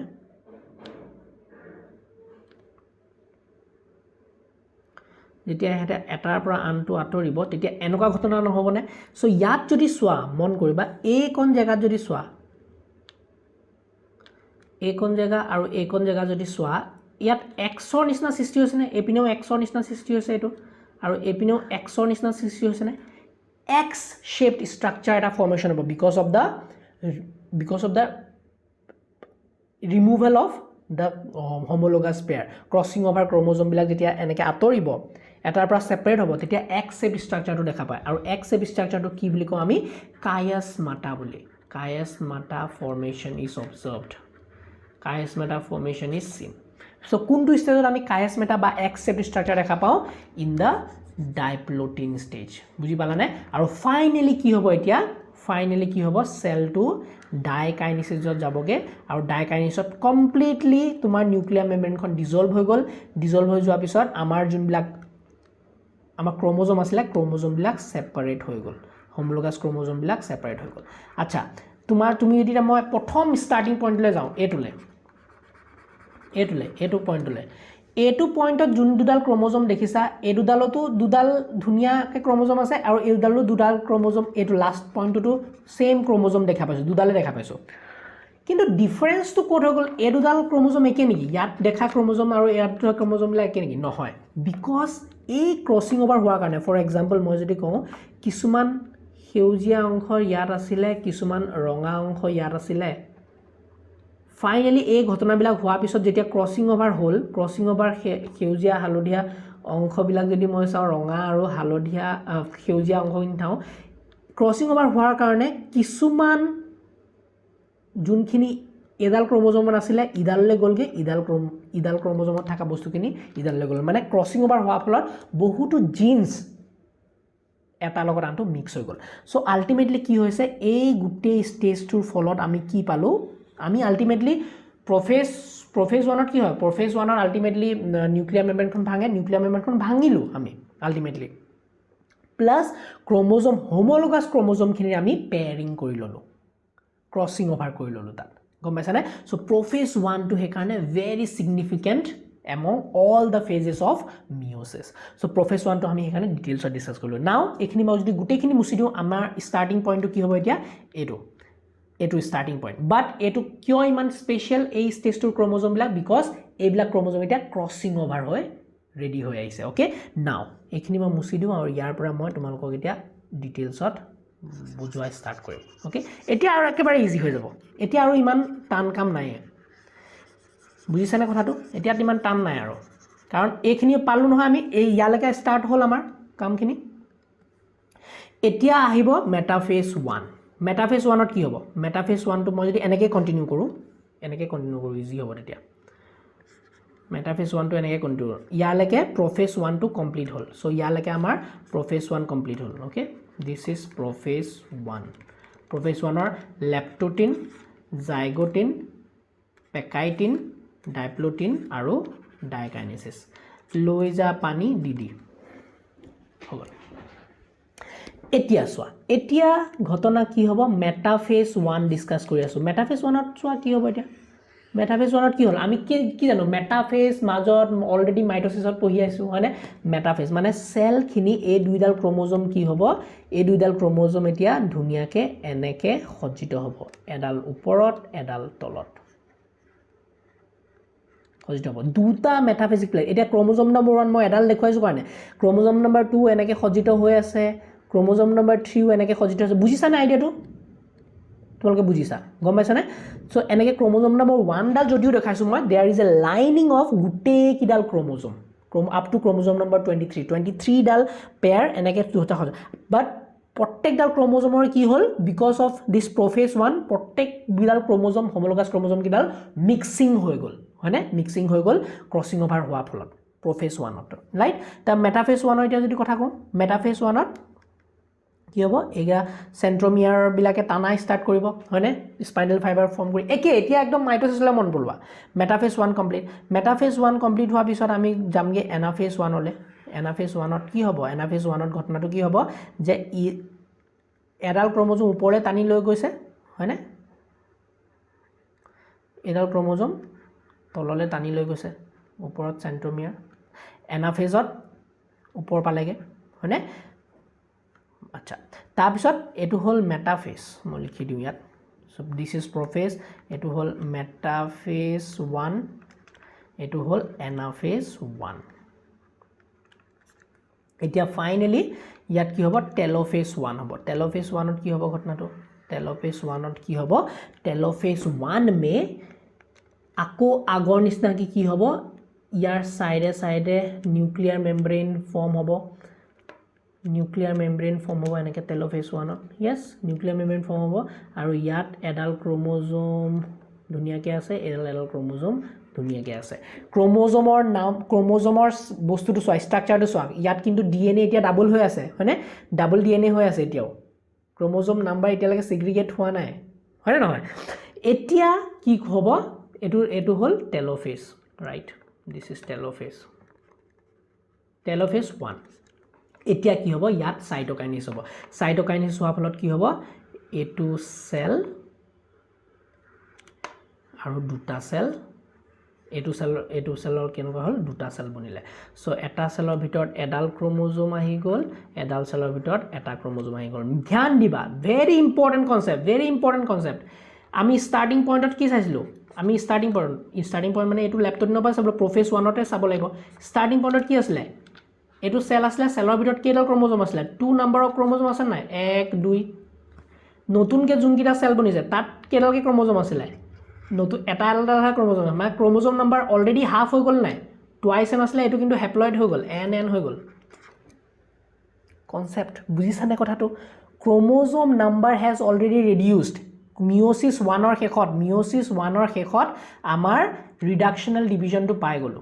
যেতিয়া ইহঁতে এটাৰ পৰা আনটো আঁতৰিব তেতিয়া এনেকুৱা ঘটনা নহ'বনে চ' ইয়াত যদি চোৱা মন কৰিবা এইকণ জেগাত যদি চোৱা এইকণ জেগা আৰু এইকণ জেগা যদি চোৱা ইয়াত এক্সৰ নিচিনা সৃষ্টি হৈছেনে এইপিনেও এক্সৰ নিচিনা সৃষ্টি হৈছে এইটো আৰু এইপিনেও এক্সৰ নিচিনা সৃষ্টি হৈছেনে এক্স শেপড ষ্ট্ৰাকচাৰ এটা ফৰ্মেশ্যন হ'ব because of the removal of the homologous pair crossing over ক্ৰম'জমবিলাক যেতিয়া এনেকৈ আঁতৰিব এটাৰ পৰা ছেপাৰেট হ'ব তেতিয়া এক্স শেপ ষ্ট্ৰাকচাৰটো দেখা পায় আৰু এক্স শেপ ষ্ট্ৰাকচাৰটো কি বুলি কওঁ আমি কায়াছমাটা বুলি chiasmata formation is observed chiasmata formation is seen so' কোনটো ষ্টেজত আমি কায়াছমাটা বা এক্স শেপ ষ্ট্ৰাকচাৰ দেখা পাওঁ ইন দ্য ডাইপ্লটিন ষ্টেজ বুজি পালানে আৰু ফাইনেলি কি হ'ব এতিয়া ফাইনেলি কি হ'ব চেলটো ডাইকাইনেচিছত যাবগৈ আৰু ডাইকাইনেচিছত কমপ্লিটলি তোমাৰ নিউক্লিয়াৰ মেমব্ৰেইনখন ডিজলভ হৈ গ'ল ডিজলভ হৈ যোৱাৰ পিছত আমাৰ যোনবিলাক আমাৰ ক্ৰম'জম আছিলে ক্ৰম'জমবিলাক ছেপাৰেট হৈ গ'ল homologous ক্ৰম'জমবিলাক ছেপাৰেট হৈ গ'ল আচ্ছা তুমি যদি মই প্ৰথম ষ্টাৰ্টিং পইণ্টলৈ যাওঁ এইটো পইণ্টলৈ এইটো পইণ্টত যোন দুডাল ক্ৰম'জম দেখিছা এই দুডালতো দুডাল ধুনীয়াকৈ ক্ৰম'জম আছে আৰু এই দুডালো দুডাল ক্ৰম'জম এইটো লাষ্ট পইণ্টটোতো ছেইম ক্ৰম'জম দেখা পাইছোঁ দুডালে দেখা পাইছোঁ কিন্তু ডিফাৰেঞ্চটো ক'ত হৈ গ'ল এই দুডাল ক্ৰম'জম একে নেকি ইয়াত দেখা ক্ৰম'জম আৰু ইয়াত দেখা ক্ৰম'জমবিলাক একে নেকি নহয় বিকজ এই ক্ৰছিং অভাৰ হোৱাৰ কাৰণে ফৰ এক্সাম্পল মই যদি কওঁ কিছুমান সেউজীয়া অংশ ইয়াত আছিলে কিছুমান ৰঙা অংশ ইয়াত আছিলে ফাইনেলি এই ঘটনাবিলাক হোৱাৰ পিছত যেতিয়া ক্ৰছিং অভাৰ হ'ল ক্ৰছিং অভাৰ সেউজীয়া হালধীয়া অংশবিলাক যদি মই চাওঁ ৰঙা আৰু হালধীয়া সেউজীয়া অংশখিনি চাওঁ ক্ৰছিং অভাৰ হোৱাৰ কাৰণে কিছুমান যোনখিনি এডাল ক্ৰম'জমত আছিলে ইডাললৈ গ'লগৈ ইডাল ক্ৰম'জমত থকা বস্তুখিনি ইডাললৈ গ'ল মানে ক্ৰছিং অভাৰ হোৱাৰ ফলত বহুতো জিন্স এটাৰ লগত আনটো মিক্স হৈ গ'ল চ' আল্টিমেটলি কি হৈছে এই গোটেই ষ্টেজটোৰ ফলত আমি কি পালোঁ আমি আল্টিমেটলি প্ৰফেজ ওৱানত কি হয় প্ৰফেজ ওৱানত আল্টিমেটলি নিউক্লিয়াৰ মেমব্ৰেইনখন ভাঙে নিউক্লিয়াৰ মেমব্ৰেইনখন ভাঙিলোঁ আমি আল্টিমেটলি প্লাছ ক্ৰম'জম homologous ক্ৰম'জমখিনিৰ আমি পেয়াৰিং কৰি ল'লোঁ ক্ৰছিং অভাৰ কৰি ল'লোঁ তাত গম পাইছানে চ' প্ৰফেজ ওৱানটো সেইকাৰণে very significant among all the phases of meiosis so' prophase ওৱানটো আমি সেইকাৰণে ডিটেইলছত ডিছকাছ কৰিলোঁ নাও এইখিনি মই যদি গোটেইখিনি মুচি দিওঁ আমাৰ ষ্টাৰ্টিং পইণ্টটো কি হ'ব এতিয়া এইটো ষ্টাৰ্টিং পইণ্ট বাট এইটো কিয় ইমান স্পেচিয়েল এই ষ্টেজটোৰ ক্ৰম'জমবিলাক বিকজ এইবিলাক ক্ৰম'জম এতিয়া ক্ৰছিং অভাৰ হৈ ৰেডি হৈ আহিছে অ'কে নাও এইখিনি মই মুচি দিওঁ আৰু ইয়াৰ পৰা মই তোমালোকক এতিয়া ডিটেইলছত বুজোৱা ষ্টাৰ্ট কৰিম অ'কে এতিয়া আৰু একেবাৰে ইজি হৈ যাব এতিয়া আৰু ইমান টান কাম নাই বুজিছেনে কথাটো এতিয়াত ইমান টান নাই আৰু কাৰণ এইখিনি পালোঁ নহয় আমি এই ইয়ালৈকে ষ্টাৰ্ট হ'ল আমাৰ কামখিনি এতিয়া আহিব মেটাফেজ ওৱান মেটাফেজ ওৱানত কি হ'ব মেটাফেজ ওৱানটো মই যদি এনেকৈ কণ্টিনিউ কৰোঁ ইজি হ'ব তেতিয়া মেটাফেজ ওৱানটো এনেকৈ কণ্টিনিউ কৰোঁ ইয়ালৈকে প্ৰফেজ ওৱানটো কমপ্লিট হ'ল চ' ইয়ালৈকে আমাৰ প্ৰফেজ ওৱান কমপ্লিট হ'ল অ'কে দিছ ইজ প্ৰফেজ ওৱানৰ লেপ্টোটিন জাইগোটিন পেকাইটিন ডাইপ্লটিন আৰু ডাইকাইনেচিছ লৈ যা পানী দি হৈ গ'ল এতিয়া চোৱা এতিয়া ঘটনা কি হ'ব মেটাফেজ 1 ডিসকাস কৰি আছো মেটাফেজ 1 ত চোৱা কি হ'ব এতিয়া মেটাফেজ 1 ত কি হ'ল আমি কি জানো মেটাফেজ মাজত অলৰেডি মাইটোসিছত পঢ়ি আছো হয়নে মেটাফেজ মানে সেল খিনি এই দুইডাল ক্ৰোমোজোম কি হ'ব এই দুইডাল ক্ৰোমোজোম এতিয়া ধুনিয়াকে এনেকে সজ্জিত হ'ব এডাল ওপৰত এডাল তলত সজ্জিত হ'ব দুটা মেটাফেজিক প্লেট এতিয়া ক্ৰোমোজোম নম্বৰ 1 মই এডাল দেখুৱাইছো কাৰণে ক্ৰোমোজোম নম্বৰ 2 এনেকে সজ্জিত হৈ আছে ক্ৰোমোজোম নম্বৰ 3 এনেকে সজ্জিত আছে বুজিছা না আইডিয়াটো তোমালোকে বুজিছা গম পাইছা না সো এনেকে ক্ৰোমোজোম নম্বৰ 1 ডাল যদিও দেখাইছো মই there is a lining of গুটে কিডাল chromosome up to chromosome number 23 ডাল পেয়াৰ এনেকে দুটা হয় বাট প্ৰত্যেক ডাল ক্ৰোমোজোমৰ কি হ'ল বিকজ অফ দিস প্ৰফেজ 1 প্ৰত্যেক বিডাল ক্ৰোমোজোম হোমোলোগাছ ক্ৰোমোজোম কিডাল মিক্সিং হৈ গ'ল হয়নে মিক্সিং হৈ গ'ল ক্ৰসিং ওভাৰ হোৱা ফলত প্ৰফেজ 1 ত ৰাইট তা মেটাফেজ 1 ৰ এতিয়া যদি কথা কম মেটাফেজ 1 ত কি হ'ব এগা সেন্ট্ৰোমিয়াৰ বিলাকে টানা স্টাৰ্ট কৰিব হয়নে স্পাইনেল ফাইবাৰ ফৰ্ম কৰি একে এতিয়া একদম মাইটোসিছলে মন পলৱা মেটাফেজ 1 কমপ্লিট মেটাফেজ 1 কমপ্লিট হোৱাৰ পিছত আমি যামগে এনাফেজ 1 লে এনাফেজ 1 ত কি হ'ব এনাফেজ 1 ত ঘটনাটো কি হ'ব যে এডাল ক্ৰোমোজোম ওপৰে টানি লৈ গৈছে হয়নে এডাল ক্ৰোমোজোম তললে টানি লৈ গৈছে ওপৰত সেন্ট্ৰোমিয়াৰ এনাফেজত ওপৰ পালেগে হয়নে আচ্ছা তাৰ পিছত এটো হল মেটাফেজ মই লিখি দিউ ইয়াত সো দিস ইজ প্ৰফেজ এটো হল মেটাফেজ 1 এটো হল এনাফেজ 1 এতিয়া ফাইনালি ইয়াত কি হ'ব টেলোফেজ 1 হ'ব টেলোফেজ 1 ত কি হ'ব ঘটনাটো টেলোফেজ 1 ত কি হ'ব টেলোফেজ 1 মে আকৌ আগৰ নিচিনা কি হ'ব ইয়াৰ সাইডে সাইডে নিউক্লিয়াৰ মেমব্ৰেন ফৰ্ম হ'ব নিউক্লিয়াৰ মেমব্ৰেন ফৰ্ম হ'ব এনেকে টেলোফেজ 1 ত यस নিউক্লিয়াৰ মেমব্ৰেন ফৰ্ম হ'ব আৰু ইয়াত এডাল ক্ৰোমোজোম ধুনিয়াকে আছে এডাল ক্ৰোমোজোম ধুনিয়াকে আছে ক্ৰোমোজোমৰ নাম ক্ৰোমোজোমৰ বস্তুটো চোৱা ষ্ট্ৰাকচাৰটো চোৱা ইয়াত কিন্তু ডিএনএ এতিয়া ডাবল হৈ আছে হয়নে ডাবল ডিএনএ হৈ আছে এতিয়াও ক্ৰোমোজোম নাম্বাৰ এতিয়ালৈকে সিগ্ৰিগেট হোৱা নাই হয়নে নহয় এতিয়া কি হ'ব এটো হল telophase right this is telophase 1 এতিয়া কি হ'ব ইয়াত সাইটোকাইনেস হ'ব সাইটোকাইনেস হোৱাৰ ফলত কি হ'ব এটো সেল আৰু দুটা সেল এটো সেলৰ কেনেকুৱা হ'ল দুটা সেল বনিলে সো এটা সেলৰ ভিতৰত এডাল ক্ৰোমোজোম আহি গ'ল এডাল সেলৰ ভিতৰত এটা ক্ৰোমোজোম আহি গ'ল ধ্যান দিবা ভেৰি ইম্পৰ্টেন্ট কনসেপ্ট আমি স্টাৰ্টিং পইণ্টত কি চাইছিলো আমি স্টাৰ্টিং পইণ্ট মানে এটো ল্যাপটপ নবা চাব প্ৰফেজ 1 তে চাব লাগিব স্টাৰ্টিং পইণ্টত কি আছিল এটো সেল আসলে সেলৰ ভিতৰত কেইডাল ক্ৰোমোজোম আছিল 2 নম্বৰ অফ ক্ৰোমোজোম আছে নাই 1 2 নতুনকে যোনকিটা সেল বনিছে তাত কেইডালকে ক্ৰোমোজোম আছিল নতুন এটা আলাদা ক্ৰোমোজোম মানে ক্ৰোমোজোম নাম্বাৰ অলৰেডি হাফ হৈ গ'ল নাই টুৱাইস এন আসলে এটো কিন্তু হ্যাপ্লয়েড হৈ গ'ল এন হৈ গ'ল কনসেপ্ট বুজিছানে কথাটো ক্ৰোমোজোম নাম্বাৰ হ্যাজ অলৰেডি ৰিডিউসড মিয়োসিস 1 ৰ শেষত আমাৰ ৰিডাকশনাল ডিভিজনটো পাই গলো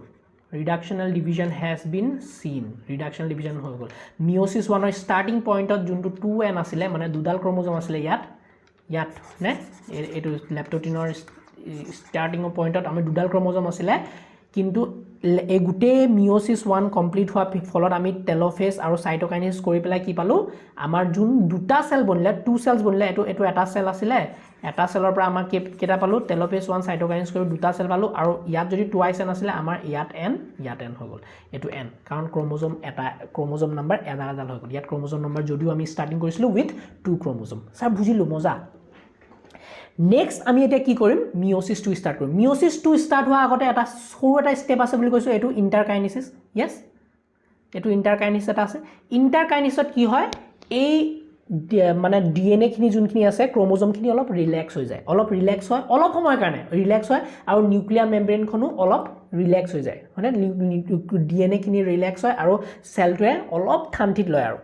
reductional division has been seen reductional division হৈ গল meiosis 1 ৰ starting point ত যোনটো 2n আছিল মানে দুডাল ক্ৰোমোজোম আছিল ইয়াত নে এটো লেপ্টোটিনৰ starting point ত আমি দুডাল ক্ৰোমোজোম আছিল কিন্তু এই গুটে meiosis 1 কমপ্লিট হোৱা ফলত আমি টেলোফেজ আৰু সাইটোকাইনেস কৰি পেলাই কি পালো আমাৰ যোন দুটা সেল বনিলে 2 সেলস বনিলে এটো এটা সেল আছিল এটা সেলৰ পৰা আমাৰ কেটা পালো টেলোফেজ 1 সাইটোকাইনেস কৰি দুটা সেল পালো আৰু ইয়াত যদি টুৱাইস এন আছিল আমাৰ ইয়াত এন হৈ গল এটো এন কাৰণ ক্ৰোমোজোম নাম্বাৰ এডাল হৈ গল ইয়াত ক্ৰোমোজোম নাম্বাৰ যদিও আমি স্টাৰ্টিং কৰিছিলো উইথ 2 ক্ৰোমোজোম স্যাৰ বুজিলো মজা নেক্সট আমি এটা কি কৰিম মিয়োসিস 2 স্টাৰ্ট কৰিম মিয়োসিস 2 স্টাৰ্ট হোৱা আগতে এটা সৰু এটা স্টেপ আছে বুলি কৈছো এটো ইন্টাৰকাইনেসিস यस এটো ইন্টাৰকাইনেসিস এটা আছে ইন্টাৰকাইনেসিসত কি হয় এই মানে ডিএনএ খিনি যোনখিনি আছে ক্ৰোমোজোম খিনি অলপ ৰিল্যাক্স হৈ যায় অলপ সময়ৰ কাৰণে ৰিল্যাক্স হয় আৰু নিউক্লিয়াৰ মেমব্ৰেন খনো অলপ ৰিল্যাক্স হৈ যায় মানে ডিএনএ খিনি ৰিল্যাক্স হয় আৰু সেলটোৱে অলপ ঠান্তিত লয় আৰু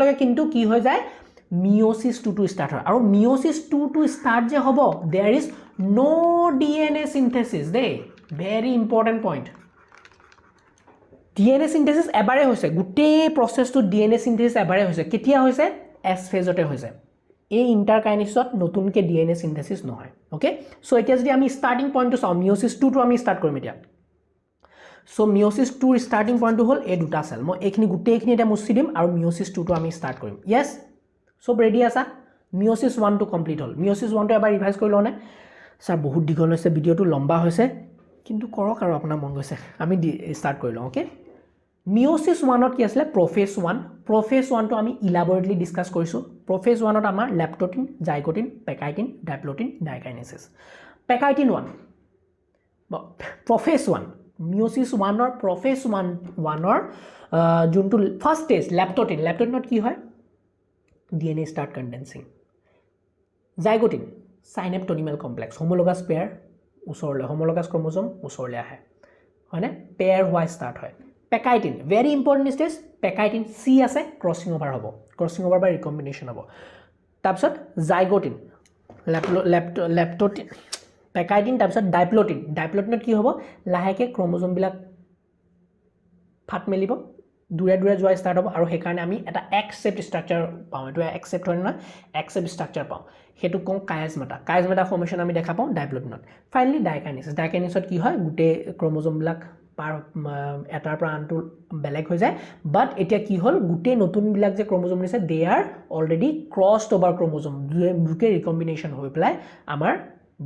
লগে কিন্তু কি হৈ যায় মিয়োসিস 2 স্টাৰ্ট হয় আৰু মিয়োসিস 2 স্টাৰ্ট যে হ'ব there is no DNA synthesis the very important point DNA synthesis এবাৰে হৈছে গুটে প্ৰসেসটো ডিএনএ সিনথেসিস এবাৰে হৈছে কেতিয়া হৈছে এস ফেজতে হৈছে এই ইন্টাৰকাইনেসত নতুনকে ডিএনএ সিনথেসিস নহয় ওকে সো এতিয়া যদি আমি স্টাৰ্টিং পইণ্টটো চাও মিয়োসিস 2 আমি স্টাৰ্ট কৰিম এতিয়া সো মিওসিস 2 ৰ ষ্টাৰ্টিং পইণ্টটো হ'ল এই দুটা সেল মই এইখিনি গোটেইখিনি এটা মুছি দিম আৰু মিওসিস 2 টো আমি ষ্টাৰ্ট কৰিম ইয়েস সব ৰেডি আছা মিওসিস 1 টো কমপ্লিট হ'ল মিওসিস 1 টো এবাৰ ৰিভাইজ কৰি লওনে স্যাৰ বহুত দীঘল হৈছে ভিডিওটো লম্বা হৈছে কিন্তু কৰক আৰু আপোনাৰ মন গৈছে আমি ষ্টাৰ্ট কৰি লওঁ ওকে মিওসিস 1 ত কি আছিল প্ৰফেজ 1 টো আমি ইলাবৰেটলি ডিসকাস কৰিছো প্ৰফেজ 1 ত আমাৰ লেপ্টোটিন জাইগোটিন পেকাইটিন ডাইপ্লোটিন ডাইকাইনেসিস পেকাইটিন 1 প্ৰফেজ 1 মিওসিস 1 ৰ প্ৰফেজ 1 ৰ যোনটো ফাৰ্স্ট স্টেজ লেপ্টোটিনত কি হয় DNA start condensing zygotene synaptonemal complex homologous pair ওচৰলৈ হোমোলগাছ ক্ৰোমোজোম ওচৰলৈ আহে হয়নে পেয়াৰ হোৱা ষ্টাৰ্ট হয় পেকাইটিন ভেৰি ইম্পৰ্টেণ্ট স্টেজ পেকাইটিন সি আছে ক্ৰছিং ওভাৰ হ'ব ক্ৰছিং ওভাৰ বা ৰিকম্বিনেশ্যন হ'ব তাৰপিছত জাইগোটিন লেপ্টোটিন পেকাইটিন তাৰপিছত ডাইপ্লোটিনত কি হ'ব লাহেকে ক্ৰোমোজোমবিলাক ফাট মেলিব দূৰে দূৰে যোৱা ষ্টাৰ্ট হ'ব আৰু সেইকাৰণে আমি এটা এক্সেপ্ট ষ্ট্ৰাকচাৰ পাওঁ এইটো এক্সেপ্ট হয় নহয় এক্সেপ্ট ষ্ট্ৰাকচাৰ পাওঁ সেইটো কওঁ কায়াজমেটা ফৰ্মেশ্যন আমি দেখা পাওঁ ডাইপ্লোটিনত ফাইনেলি ডাইকাইনেছিছত কি হয় গোটেই ক্ৰোমোজোমবিলাক পাৰ এটাৰ পৰা আনটো বেলেগ হৈ যায় বাট এতিয়া কি হ'ল গোটেই নতুনবিলাক যে ক্ৰোমোজোম দিছে দে আৰ অলৰেডি ক্ৰছড ওভাৰ ক্ৰোমোজোম দুকে ৰিকম্বিনেশ্যন হৈ পেলাই আমাৰ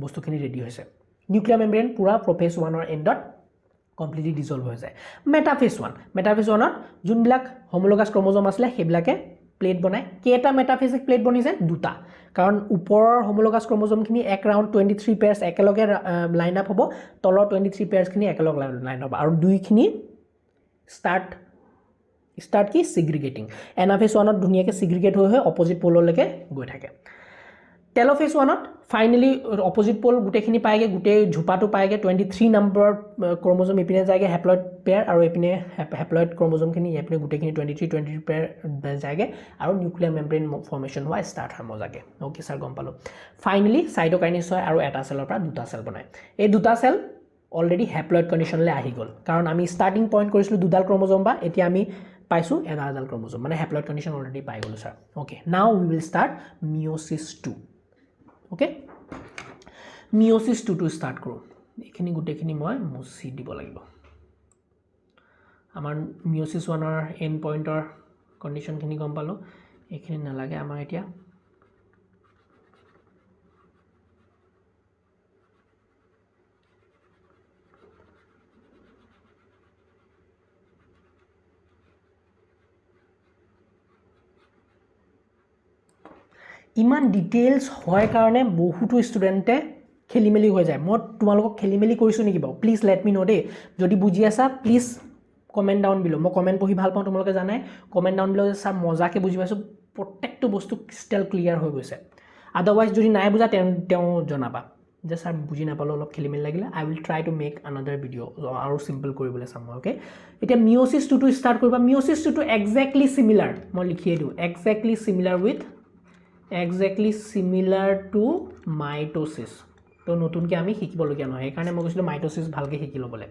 বস্তুখিনি ৰেডি হৈছে নিউক্লিয়াৰ মেমব্ৰেন পুৰা প্ৰফেজ 1 ৰ এণ্ডত কমপ্লিটলি ডিজলভ হৈ যায় মেটাফেজ 1 ত যোনবিলাক হোমোলগাছ ক্ৰোমোজোম আছিলে সেইবিলাকে প্লেট বনায় কেইটা মেটাফেজিক প্লেট বনিছে দুটা কাৰণ ওপৰৰ হোমোলগাছ ক্ৰোমোজোমখিনি এক ৰাউণ্ড 23 পেয়াৰ্ছ একেলগে লাইন আপ হ'ব তলৰ 23 পেয়াৰ্ছখিনি একেলগে লাইন হ'ব আৰু দুইখিনি ষ্টাৰ্ট কি ছিগ্ৰিগেটিং এনাফেজ 1 ত ধুনীয়াকৈ ছিগ্ৰিগেট হৈ অপজিট পললৈকে গৈ থাকে টেলোফেজ 1 ত ফাইনেলি অপজিট পল গোটেইখিনি পায়গে গোটেই ঝোপাটো পায়গে 23 নম্বৰ ক্ৰোমোজোম ইপিনে যায়গে হেপ্লয়েড পেয়াৰ আৰু ইপিনে হেপ্লয়েড ক্ৰোমোজোমখিনি ইপিনে গোটেইখিনি 23 পেয়াৰ যায়গে আৰু নিউক্লিয়াৰ মেমব্ৰেন ফৰ্মেশ্যন হোৱা ষ্টাৰ্ট হয় মজাকে ওকে স্যাৰ গম পালো ফাইনেলি সাইটোকাইনেছ হয় আৰু এটা সেলৰ পৰা দুটা সেল বনায় এই দুটা সেল অলৰেডি হেপ্লয়েড কণ্ডিশ্যনলৈ আহি গ'ল কাৰণ আমি ষ্টাৰ্টিং পইণ্ট কৰিছিলোঁ দুডাল ক্ৰোমোজোম বা এতিয়া আমি পাইছোঁ এডাল ক্ৰোমোজোম মানে হেপ্লয়েড কণ্ডিশ্যন অলৰেডি পাই গ'লো sir okay now we will start meiosis 2 okay meiosis 2 টো ষ্টাৰ্ট কৰোঁ এইখিনি গোটেইখিনি মই মুছি দিব লাগিব আমাৰ মিওসিস 1 ৰ এণ্ড পইণ্টৰ কণ্ডিশ্যনখিনি গম পালোঁ এইখিনি নালাগে আমাৰ এতিয়া ইমান ডিটেইলছ হয় কাৰণে বহুতো ষ্টুডেণ্টে খেলিমেলি হৈ যায় মই তোমালোকক খেলিমেলি কৰিছোঁ নেকি বাৰু প্লিজ লেট মি নো দেই যদি বুজি আছা প্লিজ কমেণ্ট ডাউন বিলো মই কমেণ্ট পঢ়ি ভাল পাওঁ তোমালোকে জানাই কমেণ্ট ডাউন বিলো যে ছাৰ মজাকৈ বুজি পাইছোঁ প্ৰত্যেকটো বস্তু ক্ৰিষ্টেল ক্লিয়াৰ হৈ গৈছে আদাৰৱাইজ যদি নাই বুজা তেওঁ জনাবা যে ছাৰ বুজি নাপালোঁ অলপ খেলিমেলি লাগিলে I will try to make another video' আৰু চিম্পল কৰিবলৈ চাম মই অ'কে এতিয়া মিওসিস 2 টো ষ্টাৰ্ট কৰিবা মিওসিস 2 টো এক্সেক্টলি চিমিলাৰ মই লিখিয়ে দিওঁ এক্সেক্টলি চিমিলাৰ টু মাইটোসিস তো নতুনকৈ আমি শিকিবলগীয়া নহয় সেইকাৰণে মই কৈছিলোঁ মাইটোসিস ভালকৈ শিকি ল'বলৈ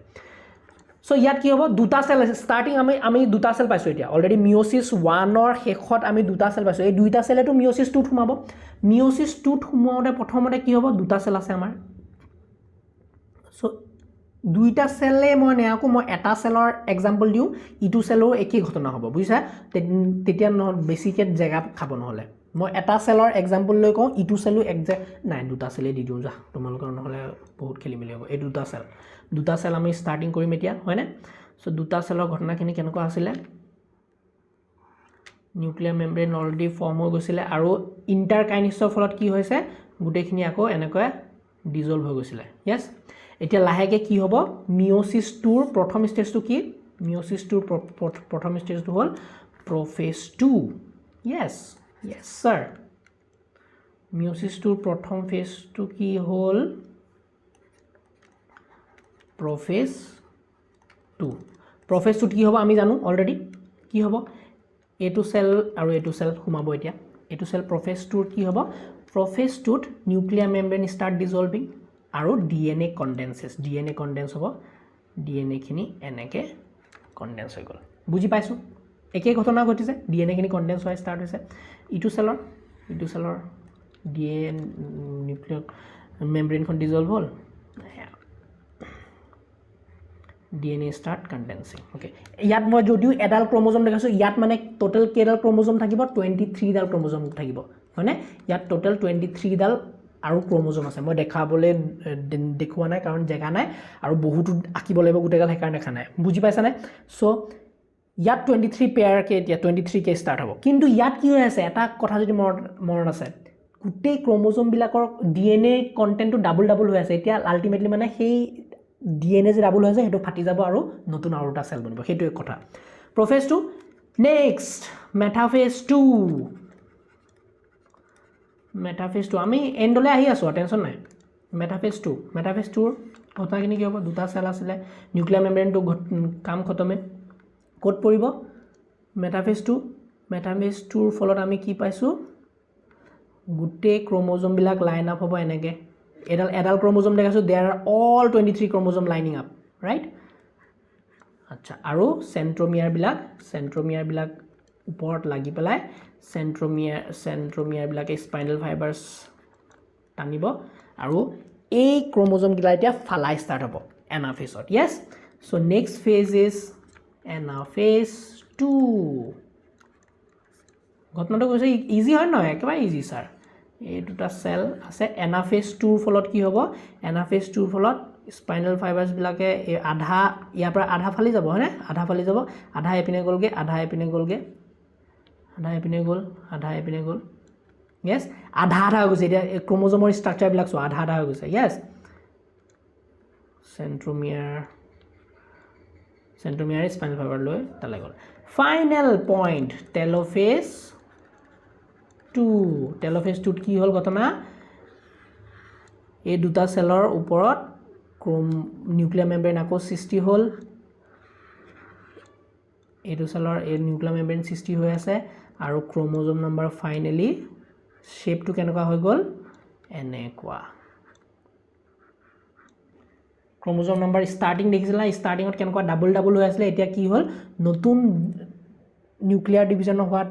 সো ইয়াত কি হ'ব দুটা সেল ষ্টাৰ্টিং আমি দুটা সেল পাইছোঁ এতিয়া অলৰেডি মিওসিস 1 ৰ শেষত আমি দুটা সেল পাইছোঁ এই দুইটা সেলেটো মিওসিস 2 ত সোমাব মিওসিস 2 ত সোমাওঁতে প্ৰথমতে কি হ'ব দুটা সেল আছে আমাৰ সো দুইটা সেলে মই নেয়াকো মই এটা সেলৰ এক্সাম্পল দিওঁ ইটো সেলৰ একেই ঘটনা হ'ব বুজিছা তেতিয়া বেছিকৈ জেগা খাব নহ'লে মই এটা সেলৰ এক্সাম্পল লৈ কওঁ ইটো সেলো একজেক্ট নাই দুটা সেলে দি দিওঁ যা তোমালোকৰ নহ'লে বহুত খেলিমেলি হ'ব এই দুটা সেল আমি ষ্টাৰ্টিং কৰিম এতিয়া হয়নে সো দুটা সেলৰ ঘটনাখিনি কেনেকুৱা আছিলে নিউক্লিয়াৰ মেমব্ৰেন অলৰেডি ফৰ্ম হৈ গৈছিলে আৰু ইণ্টাৰকাইনেছৰ ফলত কি হৈছে গোটেইখিনি আকৌ এনেকৈ ডিজলভ হৈ গৈছিলে ইয়েছ এতিয়া লাহেকৈ কি হ'ব মিওসিস 2 ৰ প্ৰথম ষ্টেজটো কি মিওসিস 2 ৰ প্ৰথম ষ্টেজটো হ'ল প্ৰফেজ 2 ইয়েছ স্যাৰ মিওসিস 2 ৰ প্ৰথম ফেজটো কি হ'ল প্ৰফেজ 2 কি হ'ব আমি জানো অলৰেডি কি হ'ব এইটো সেল আৰু এইটো সেল সোমাব এতিয়া এইটো সেল প্ৰফেজ 2 ৰ কি হ'ব প্ৰফেজ 2 ত নিউক্লিয়াৰ মেমব্ৰেন ষ্টাৰ্ট ডিজলভিং আৰু ডিএনএ কনডেন্স হ'ব ডিএনএখিনি এনেকৈ কনডেন্স হৈ গ'ল বুজি পাইছোঁ একেই ঘটনা ঘটিছে ডিএনএখিনি কনডেন্স হোৱা ষ্টাৰ্ট হৈছে ইটো সেলৰ নিউক্লিয়াৰ মেমব্ৰেনখন ডিজলভ হ'ল DNA start condensing. Okay. ইয়াত মই যদিও এডাল ক্ৰোমোজোম দেখাইছো ইয়াত মানে টোটাল কেডাল ক্ৰোমোজোম থাকিব 23 ডাল ক্ৰোমোজোম থাকিব হয়নে ইয়াত টোটাল 23 ডাল আৰু ক্ৰোমোজোম আছে মই দেখাবলৈ দেখুৱা নাই কাৰণ জেগা নাই আৰু বহুত আকিব লাগিব গুটেগাল হেকাৰ দেখা নাই বুজি পাইছা নে সো ইয়াত 23 পেয়াৰ কে এতিয়া 23 কে ষ্টাৰ্ট হ'ব কিন্তু ইয়াত কি হৈ আছে এটা কথা যদি মনত আছে গুটেই ক্ৰোমোজোম বিলাকৰ DNA কন্টেন্টটো ডাবল ডাবল হৈ আছে এতিয়া আলটিমেটলি মানে সেই DNA যে ডাবল হৈ আছে হেতু ফাটি যাব আৰু নতুন আৰু এটা সেল বনিব হেতু এক কথা প্ৰফেজ 2 নেক্সট মেটাফেজ 2 আমি এন্ডলে আহি আছো টেনশন নাই মেটাফেজ 2 কথাখিনি কি হ'ব দুটা সেল আছিল নিউক্লিয়াৰ মেমব্ৰেনটো কাম খতমে কোড পৰিব মেটাফেজ 2 ৰ ফলত আমি কি পাইছো গুটে ক্ৰোমোজোম বিলাক লাইন আপ হ'ব এনেকে এডাল ক্ৰোমোজোম দেখাছো there are all 23 chromosome lining up right আচ্ছা আৰু সেন্ট্ৰোমিয়াৰ বিলাক ওপৰত লাগি পেলাই সেন্ট্ৰোমিয়াৰ বিলাকে স্পাইনেল ফাইবাৰছ টানিব আৰু এই ক্ৰোমোজোম গিলা এতিয়া ফালাই ষ্টাৰ্ট হ'ব এনাফেজত yes so next phase is anaphase 2 ঘটনাটো কৈছে ইজি হয় নহয় একেবাৰে ইজি স্যাৰ এই দুটা সেল আছে এনাফেজ 2 ৰ ফলত কি হ'ব এনাফেজ 2 ৰ ফলত স্পাইনেল ফাইবাৰছ বিলাকে আধা ইয়াৰ পৰা আধা ফালি যাব হয়নে আধা ফালি যাব আধা এপিনে গলগে আধা এপিনে গল yes আধা হৈ গৈছে এতিয়া ক্ৰোমোজোমৰ ষ্ট্ৰাকচাৰ বিলাক সো আধা হৈ গৈছে yes সেন্ট্ৰোমিয়াৰ স্পাইনেল ফাইবাৰ লৈ তালে গল ফাইনাল পইণ্ট টেলোফেজ 2 কি হল ঘটনা এই দুটা সেলৰ ওপৰত নিউক্লিয়াৰ মেমব্ৰেন আকৌ সৃষ্টি হল এইটো সেলৰ এই নিউক্লিয়াৰ মেমব্ৰেন সৃষ্টি হৈ আছে আৰু ক্ৰোমোজোম নম্বৰ ফাইনালি শেপটো কেনেকুৱা হৈ গল এনেকুৱা ক্ৰোমোজোম নম্বৰ স্টাৰ্টিং দেখিছিলা স্টাৰ্টিংত কেনেকুৱা ডাবল হৈ আছিল এতিয়া কি হল নতুন নিউক্লিয়াৰ ডিভিজন হোৱাত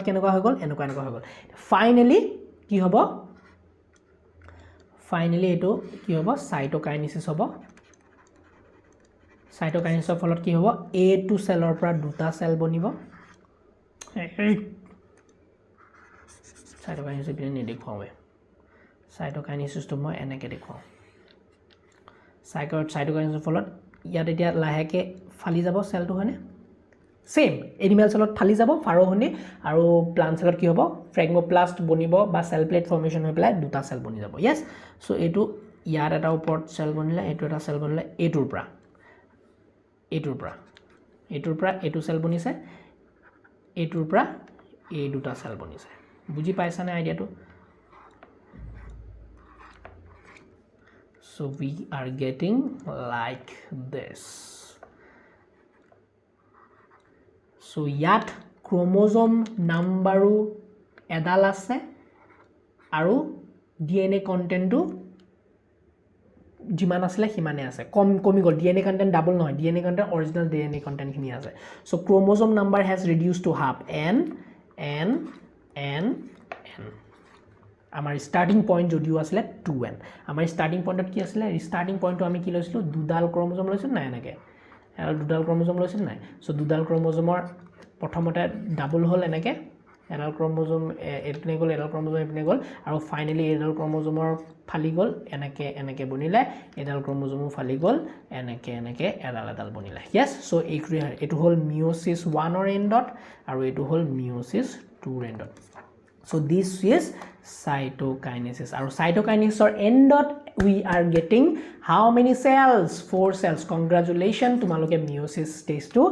কেনেকুৱা হৈ গল এনেকুৱা হৈ গল ফাইনালি কি হ'ব এটো কি হ'ব সাইটোকাইনেসিস হ'ব সাইটোকাইনেসিসৰ ফলত কি হ'ব A2 সেলৰ পৰা দুটা সেল বনিব সাইটোকাইনেসিস বিনে নেদেখুৱাৱে সাইটোকাইনেসিসটো মই এনেকে দেখুৱাও সাইটোকাইনেসিসৰ ফলত ইয়াত এতিয়া লাহেকে ফালি যাব সেলটো হয়নে সেম এনিমেল সেলত ফালি যাব ফাৰহনি আৰু প্লান্ট সেলত কি হ'ব ফ্ৰেগমোপ্লাস্ট বনিব বা সেল প্লেট ফৰ্মেশন হৈ পেলাই দুটা সেল বনি যাব yes সো এটো ইয়াৰ এটা ওপৰত সেল বনিলে এটো এটা সেল বনিলে এটোৰ পৰা এটো সেল বনিছে এটোৰ পৰা এই দুটা সেল বনিছে বুজি পাইছা নে আইডিয়াটো so we are getting like this so ইয়াত ক্ৰোমোজোম নাম্বাৰো এডাল আছে আৰু DNA কন্টেন্টটো যিমান আসলে হিমানে আছে কমি গল DNA কন্টেন্ট ডাবল নহয় DNA content original DNA content খিনি আছে so chromosome number has reduced to half n আমাৰ স্টাৰ্টিং পইণ্ট যদিও আছিল 2n আমাৰ স্টাৰ্টিং পইণ্টত কি আছিল স্টাৰ্টিং পইণ্টটো আমি কি লৈছিলো দুডাল ক্ৰোমোজোম লৈছিল নাই এনেকে দুডাল ক্ৰোমোজোম লৈছিল নাই সো দুডাল ক্ৰোমোজোমৰ প্ৰথমতে ডাবল হল এনেকে এডাল ক্ৰোমোজোম এপিনে গল এডাল ক্ৰোমোজোম এপিনে গল আৰু ফাইনালি এডাল ক্ৰোমোজোমৰ ফালি গল এনেকে বনিলে এডাল ক্ৰোমোজোমো ফালি গল এনেকে এডাল বনিলে yes সো এটো হল মিয়োসিস 1 অৰ এন্ডত আৰু এটো হল মিয়োসিস 2 অৰ এন্ডত so this is cytokinesis আৰু cytokinesis endot we are getting how many cells 4 cells congratulations তোমালোকে meiosis stage to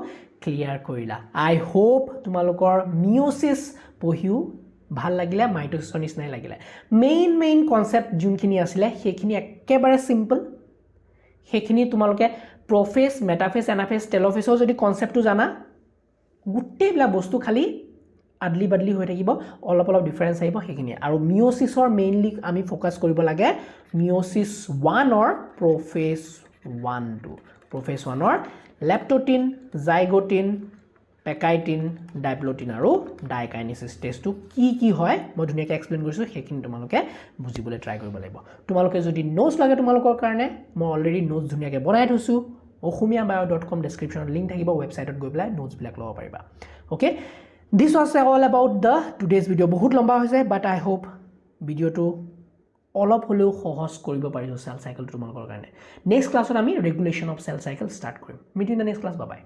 clear কৰিলা I hope তোমালোকৰ meiosis পঢ়িও ভাল লাগিলে mitosis নিচিনাই লাগিলে মেইন কনসেপ্ট যোনখিনি আছিল সেইখিনি একেবাৰে সিম্পল সেইখিনি তোমালোকে প্ৰফেজ মেটাফেজ এনাফেজ টেলোফেজৰ যদি কনসেপ্টটো জানা গুটেইলা বস্তু খালি আদলি বাদলি হৈ থাকিব অলপ ডিফাৰেন্স আহিব সেইখিনি আৰু মিয়োসিসৰ মেইনলি আমি ফোকাস কৰিব লাগে মিয়োসিস 1 অৰ প্ৰফেজ 1 অৰ লেপ্টোটিন জাইগোটিন পেকাইটিন ডাইপ্লোটিন আৰু ডাইকাইনেসিস টেষ্টটো কি হয় মই ধুনিয়াকৈ এক্সপ্লেইন কৰিছো সেইখিনি তোমালোকে বুজিবলৈ ট্ৰাই কৰিব লাগিব তোমালোকে যদি নোটছ লাগে তোমালোকৰ কাৰণে মই অলৰেডি নোটছ ধুনিয়াকৈ বনাই থৈছো okhumiyabio.com ডেছক্ৰিপশ্যনত লিংক থাকিব ৱেবছাইটত গৈ পেলাই নোটছবিলাক ল'ব পাৰিবা okay this was all about the today's video' বহুত লম্বা হৈছে বাট আই হোপ ভিডিঅ'টো অলপ হ'লেও সহজ কৰিব পাৰিছোঁ চেল চাইকেলটো তোমালোকৰ কাৰণে নেক্সট ক্লাছত আমি regulation of cell cycle start কৰিম meet in the next class by